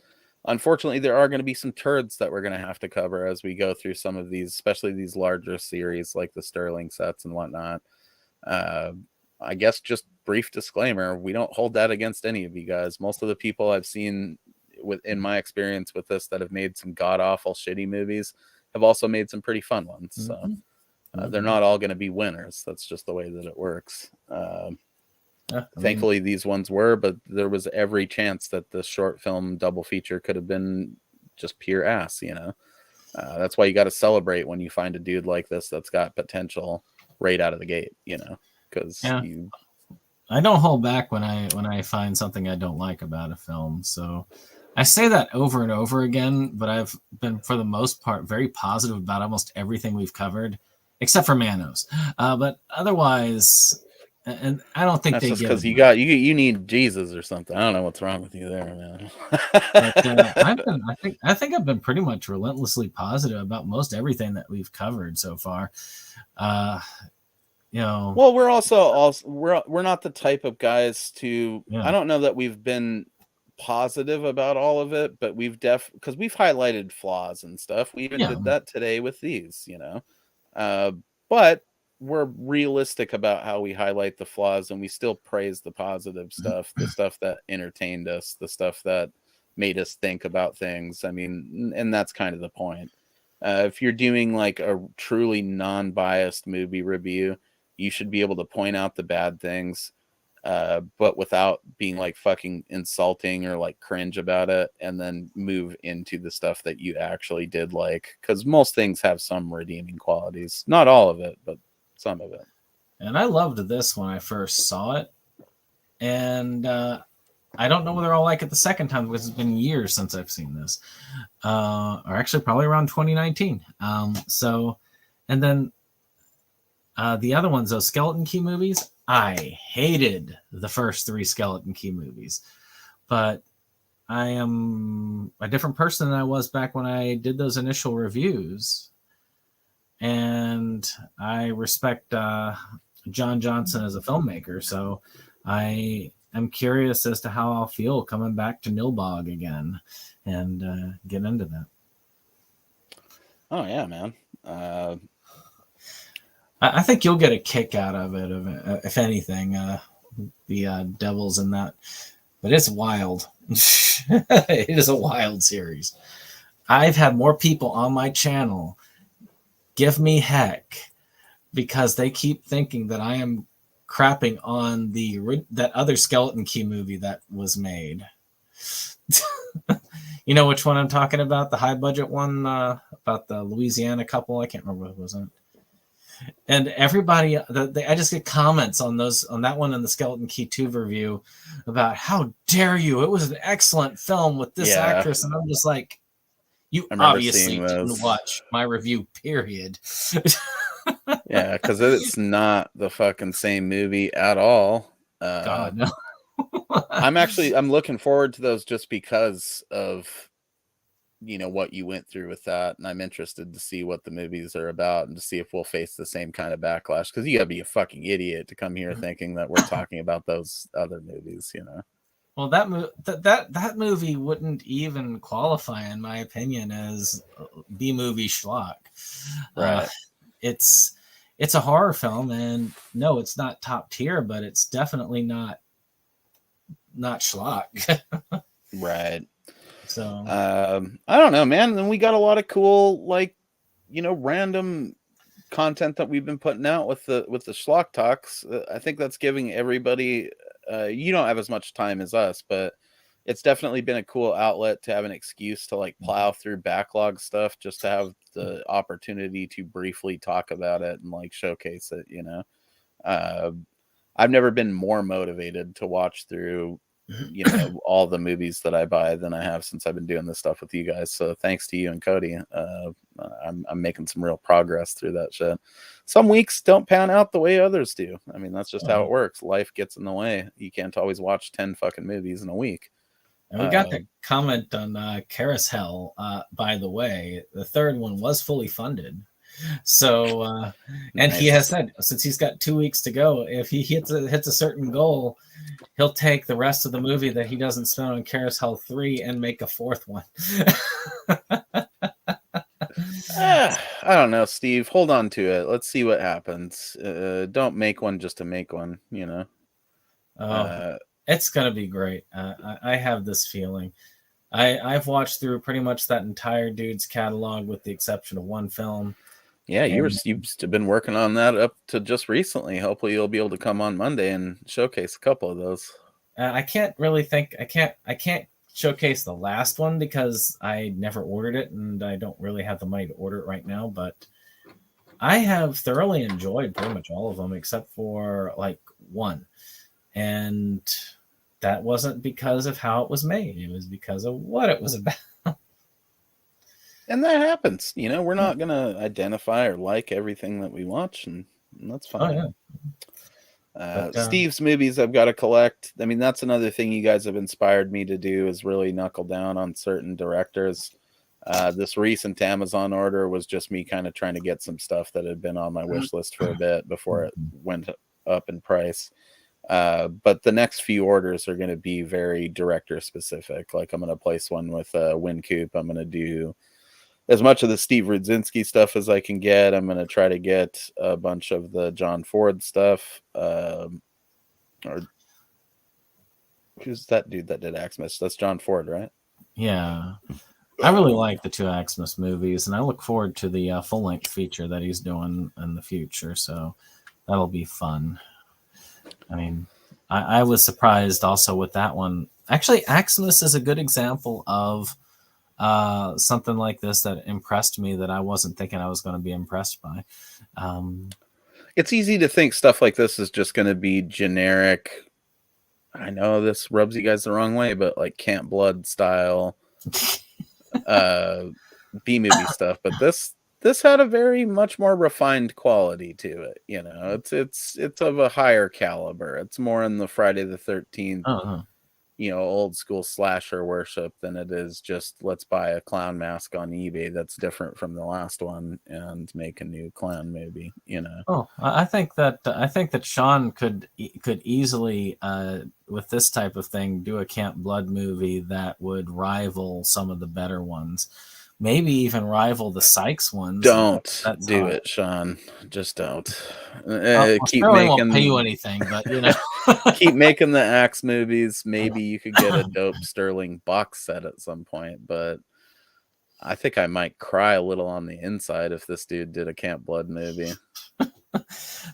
S2: Unfortunately, there are going to be some turds that we're going to have to cover as we go through some of these, especially these larger series like the Sterling sets and whatnot. I guess just brief disclaimer, we don't hold that against any of you guys. Most of the people I've seen in my experience with this that have made some god-awful shitty movies have also made some pretty fun ones. So they're not all going to be winners. That's just the way that it works. Thankfully, these ones were, but there was every chance that the short film double feature could have been just pure ass, That's why you got to celebrate when you find a dude like this that's got potential right out of the gate, because
S4: I don't hold back when I find something I don't like about a film. So I say that over and over again, but I've been, for the most part, very positive about almost everything we've covered, except for Manos. But otherwise, and I don't think
S2: that's
S4: they
S2: just
S4: get
S2: because you need Jesus or something. I don't know what's wrong with you there, man.
S4: But, I think I've been pretty much relentlessly positive about most everything that we've covered so far.
S2: Well, we're also we're not the type of guys to. I don't know that we've been positive about all of it, but we've because we've highlighted flaws and stuff. We even did that today with these, but we're realistic about how we highlight the flaws, and we still praise the positive stuff, the stuff that entertained us, the stuff that made us think about things. I mean, and that's kind of the point. If you're doing like a truly non-biased movie review, you should be able to point out the bad things, but without being like fucking insulting or like cringe about it, and then move into the stuff that you actually did like, because most things have some redeeming qualities. Not all of it, but some of it.
S4: And I loved this when I first saw it. And I don't know whether I'll like it the second time because it's been years since I've seen this. Or actually probably around 2019. And then the other ones, those Skeleton Key movies, I hated the first 3 Skeleton Key movies. But I am a different person than I was back when I did those initial reviews. And I respect John Johnson as a filmmaker. So I am curious as to how I'll feel coming back to Nilbog again and get into that.
S2: Oh, yeah, man.
S4: I think you'll get a kick out of it, if anything, the Devils in that. But it's wild. It is a wild series. I've had more people on my channel give me heck because they keep thinking that I am crapping on that other Skeleton Key movie that was made. You know which one I'm talking about? The high budget one about the Louisiana couple. I can't remember what it was. And everybody, I just get comments on that one and the Skeleton Key 2 review about how dare you? It was an excellent film with this actress, and I'm just like, you obviously didn't watch my review, period.
S2: Yeah, because it's not the fucking same movie at all.
S4: God, no.
S2: I'm looking forward to those just because of what you went through with that, and I'm interested to see what the movies are about and to see if we'll face the same kind of backlash, because you gotta be a fucking idiot to come here thinking that we're talking about those other movies.
S4: Well, that movie wouldn't even qualify, in my opinion, as B movie schlock.
S2: Right.
S4: It's a horror film, and no, it's not top tier, but it's definitely not schlock.
S2: Right.
S4: So
S2: I don't know, man. Then we got a lot of cool, like, random content that we've been putting out with the schlock talks. I think that's giving everybody. You don't have as much time as us, but it's definitely been a cool outlet to have an excuse to like plow through backlog stuff, just to have the opportunity to briefly talk about it and like showcase it. I've never been more motivated to watch through all the movies that I buy than I have since I've been doing this stuff with you guys. So thanks to you and Cody. I'm making some real progress through that shit. Some weeks don't pan out the way others do. I mean, that's just how it works. Life gets in the way. You can't always watch 10 fucking movies in a week.
S4: And we got the comment on Carousel, by the way. The third one was fully funded. So, and
S2: Nice.
S4: he has said, since he's got 2 weeks to go, if he hits a certain goal, he'll take the rest of the movie that he doesn't spend on Carousel 3 and make a fourth one.
S2: I don't know, Steve. Hold on to it. Let's see what happens. Don't make one just to make one,
S4: It's going to be great. I have this feeling. I've watched through pretty much that entire dude's catalog with the exception of one film.
S2: Yeah, you've been working on that up to just recently. Hopefully you'll be able to come on Monday and showcase a couple of those.
S4: I can't really think. I can't showcase the last one because I never ordered it and I don't really have the money to order it right now. But I have thoroughly enjoyed pretty much all of them except for like one, and that wasn't because of how it was made. It was because of what it was about.
S2: And that happens. We're not going to identify or like everything that we watch, and that's fine.
S4: Oh, yeah.
S2: Steve's movies I've got to collect. I mean, that's another thing you guys have inspired me to do is really knuckle down on certain directors. This recent Amazon order was just me kind of trying to get some stuff that had been on my wish list for a bit before it went up in price. But the next few orders are going to be very director specific. Like I'm going to place one with Win Coop. I'm going to do as much of the Steve Rudzinski stuff as I can get. I'm going to try to get a bunch of the John Ford stuff. Or who's that dude that did Axmas? That's John Ford, right?
S4: Yeah. I really like the two Axmas movies, and I look forward to the full-length feature that he's doing in the future, so that'll be fun. I mean, I was surprised also with that one. Actually, Axmas is a good example of something like this that impressed me that I wasn't thinking I was going to be impressed by.
S2: It's easy to think stuff like this is just going to be generic. I know this rubs you guys the wrong way, but like Camp Blood style B-movie stuff. But this had a very much more refined quality to it. It's of a higher caliber. It's more in the Friday the 13th. Old school slasher worship than it is just let's buy a clown mask on eBay that's different from the last one and make a new clown movie.
S4: I think that Sean could easily with this type of thing do a Camp Blood movie that would rival some of the better ones. Maybe even rival the Sykes ones.
S2: Don't do it, Sean. Just don't.
S4: Keep making. Won't pay you anything, but
S2: keep making the Axe movies. Maybe you could get a dope Sterling box set at some point. But I think I might cry a little on the inside if this dude did a Camp Blood movie.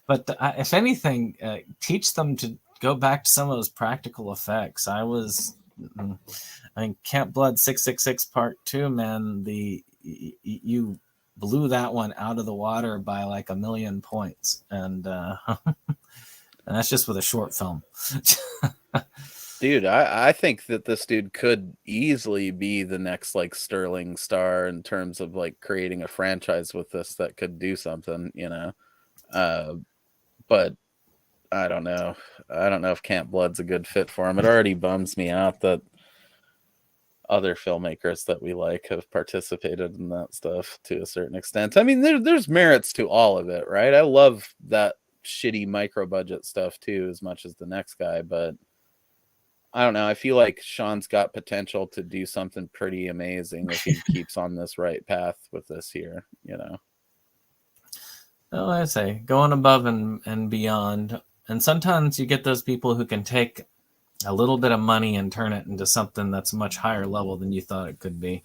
S4: But if anything, teach them to go back to some of those practical effects. Camp Blood 666 Part 2, man, you blew that one out of the water by like 1,000,000 points, and that's just with a short film.
S2: Dude, I think that this dude could easily be the next like Sterling star in terms of like creating a franchise with this that could do something, but I don't know. I don't know if Camp Blood's a good fit for him. It already bums me out that other filmmakers that we like have participated in that stuff to a certain extent. I mean, there's merits to all of it, right? I love that shitty micro budget stuff too, as much as the next guy, but I don't know. I feel like Sean's got potential to do something pretty amazing if he keeps on this right path with this here, you know.
S4: Well, I say going above and beyond. And sometimes you get those people who can take a little bit of money and turn it into something that's much higher level than you thought it could be.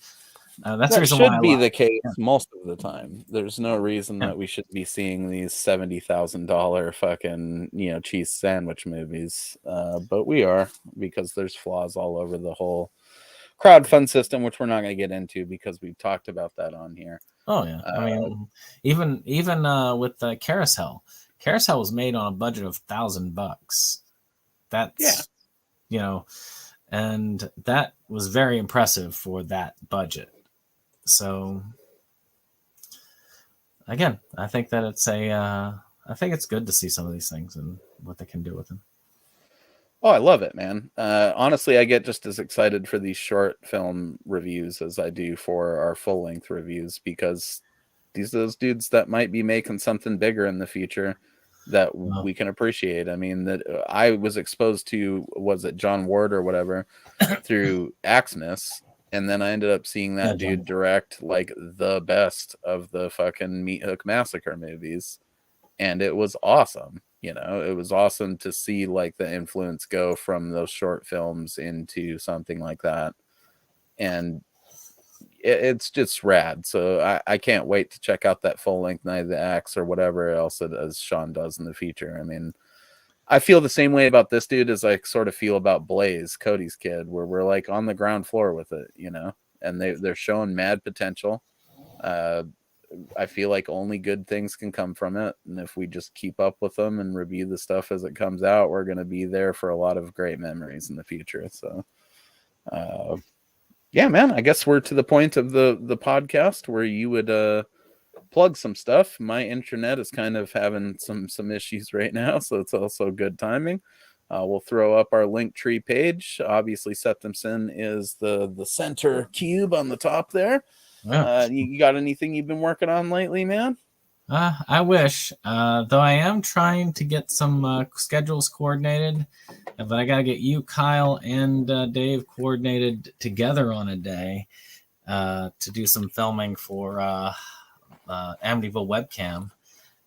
S4: That's the
S2: That
S4: reason why
S2: should
S4: I
S2: be
S4: like.
S2: the case most of the time. There's no reason that we should be seeing these $70,000 fucking, you know, cheese sandwich movies. But we are, because there's flaws all over the whole crowdfund system, which we're not going to get into because we've talked about that on here.
S4: Oh yeah, I mean, even with Carousel was made on a budget of $1,000. That's you know, and that was very impressive for that budget. So again, I think that I think it's good to see some of these things and what they can do with them.
S2: Oh, I love it, man. Honestly, I get just as excited for these short film reviews as I do for our full length reviews, because these are those dudes that might be making something bigger in the future that we can appreciate. I mean, that I was exposed to, was it John Ward or whatever, through Axness, and then I ended up seeing that dude direct like the best of the fucking Meat Hook Massacre movies, and it was awesome. You know, it was awesome to see like the influence go from those short films into something like that, and it's just rad. So I can't wait to check out that full length Night of the Axe or whatever else it is Sean does in the future. I mean, I feel the same way about this dude as I sort of feel about Blaze, Cody's kid, where we're like on the ground floor with it, you know, and they're showing mad potential. I feel like only good things can come from it, and if we just keep up with them and review the stuff as it comes out, we're going to be there for a lot of great memories in the future. So yeah, man, I guess we're to the point of the podcast where you would plug some stuff. My internet is kind of having some issues right now, so it's also good timing. We'll throw up our Linktree page. Obviously, Septum Sin is the center cube on the top there.
S4: Yeah.
S2: You got anything you've been working on lately, man?
S4: I wish, though I am trying to get some schedules coordinated, but I got to get you, Kyle, and Dave coordinated together on a day to do some filming for Amityville webcam.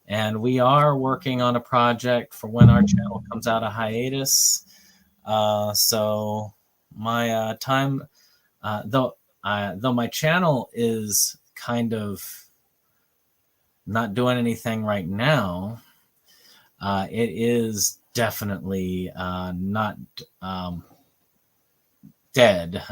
S4: And we are working on a project for when our channel comes out of hiatus. So my time, though my channel is kind of not doing anything right now, it is definitely not dead.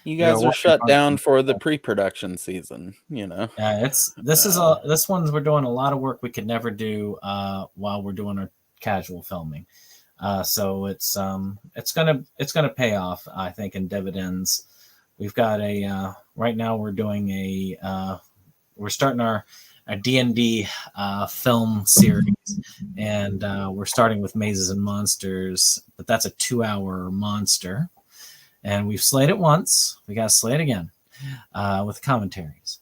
S2: You guys are shut down for the pre-production season, you know.
S4: This one's, we're doing a lot of work we could never do while we're doing our casual filming. So it's gonna pay off, I think, in dividends. We've got right now we're doing we're starting our D&D film series, and we're starting with Mazes and Monsters, but that's a 2-hour monster, and we've slayed it once. We got to slay it again with commentaries.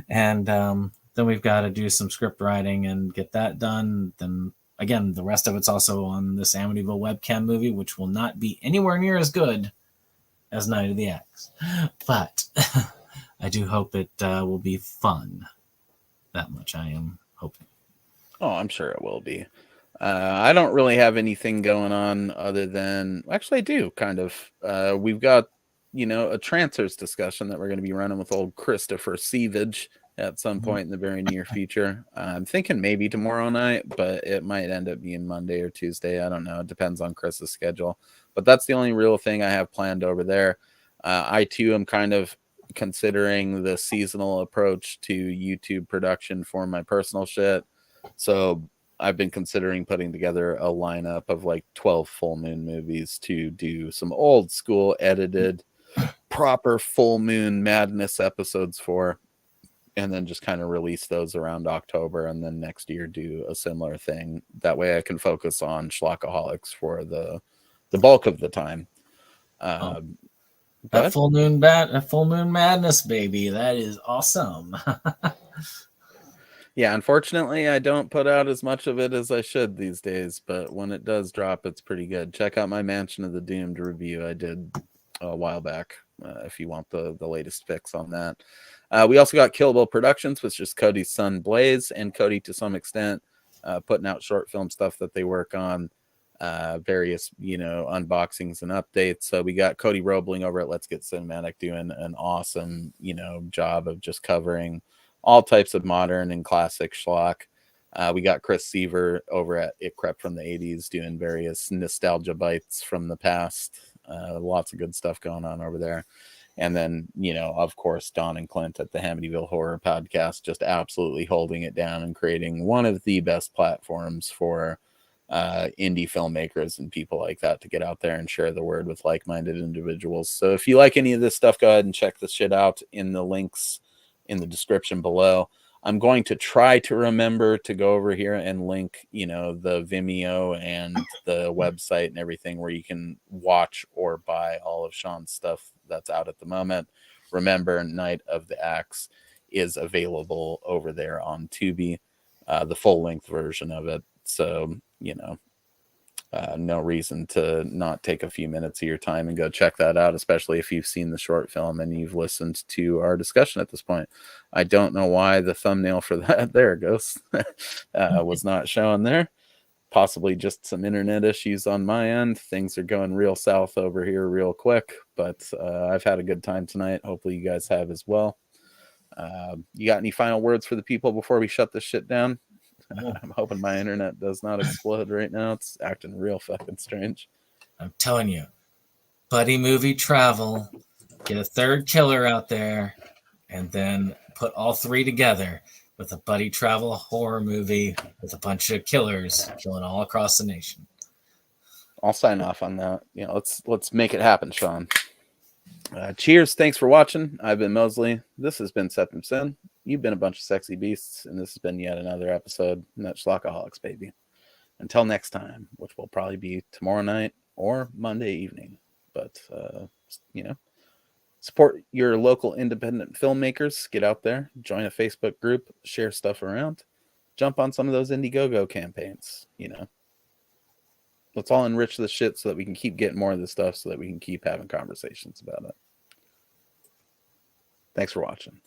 S4: And then we've got to do some script writing and get that done. Then again, the rest of it's also on this Amityville webcam movie, which will not be anywhere near as good as Night of the Axe, but I do hope it will be fun. That much I am hoping.
S2: Oh, I'm sure it will be. I don't really have anything going on other than, actually I do kind of. We've got, you know, a transfers discussion that we're going to be running with old Christopher Sievage at some point in the very near future. I'm thinking maybe tomorrow night, but it might end up being Monday or Tuesday. I don't know. It depends on Chris's schedule. But that's the only real thing I have planned over there. I too am kind of considering the seasonal approach to YouTube production for my personal shit. So I've been considering putting together a lineup of like 12 full moon movies to do some old school edited proper full moon madness episodes for, and then just kind of release those around October, and then next year do a similar thing. That way I can focus on Schlockaholics for the bulk of the time.
S4: That full moon madness, baby. That is awesome.
S2: Yeah, unfortunately, I don't put out as much of it as I should these days, but when it does drop, it's pretty good. Check out my Mansion of the Doomed review I did a while back if you want the latest fix on that. We also got Killable Productions, which is Cody's son Blaze, and Cody to some extent putting out short film stuff that they work on, various unboxings and updates. So we got Cody Roebling over at Let's Get Cinematic doing an awesome job of just covering all types of modern and classic schlock. We got Chris Seaver over at It Crept From the 80s doing various nostalgia bites from the past. Lots of good stuff going on over there. And then, of course, Don and Clint at the Hamityville Horror Podcast, just absolutely holding it down and creating one of the best platforms for indie filmmakers and people like that to get out there and share the word with like-minded individuals. So if you like any of this stuff, go ahead and check this shit out in the links in the description below. I'm going to try to remember to go over here and link, the Vimeo and the website and everything where you can watch or buy all of Sean's stuff that's out at the moment. Remember, Night of the Axe is available over there on Tubi, the full-length version of it. So, no reason to not take a few minutes of your time and go check that out, especially if you've seen the short film and you've listened to our discussion at this point. I don't know why the thumbnail for that, there it goes, was not showing there. Possibly just some internet issues on my end. Things are going real south over here real quick, but I've had a good time tonight. Hopefully you guys have as well. You got any final words for the people before we shut this shit down? I'm hoping my internet does not explode right now. It's acting real fucking strange.
S4: I'm telling you, buddy movie travel, get a third killer out there, and then put all three together with a buddy travel horror movie with a bunch of killers killing all across the nation.
S2: I'll sign off on that. Let's make it happen, Sean. Cheers. Thanks for watching. I've been Mosley. This has been Septum Sin. You've been a bunch of sexy beasts, and this has been yet another episode of Schlockaholics, baby. Until next time, which will probably be tomorrow night or Monday evening. But, support your local independent filmmakers. Get out there, join a Facebook group, share stuff around, jump on some of those Indiegogo campaigns. Let's all enrich this shit so that we can keep getting more of this stuff so that we can keep having conversations about it. Thanks for watching.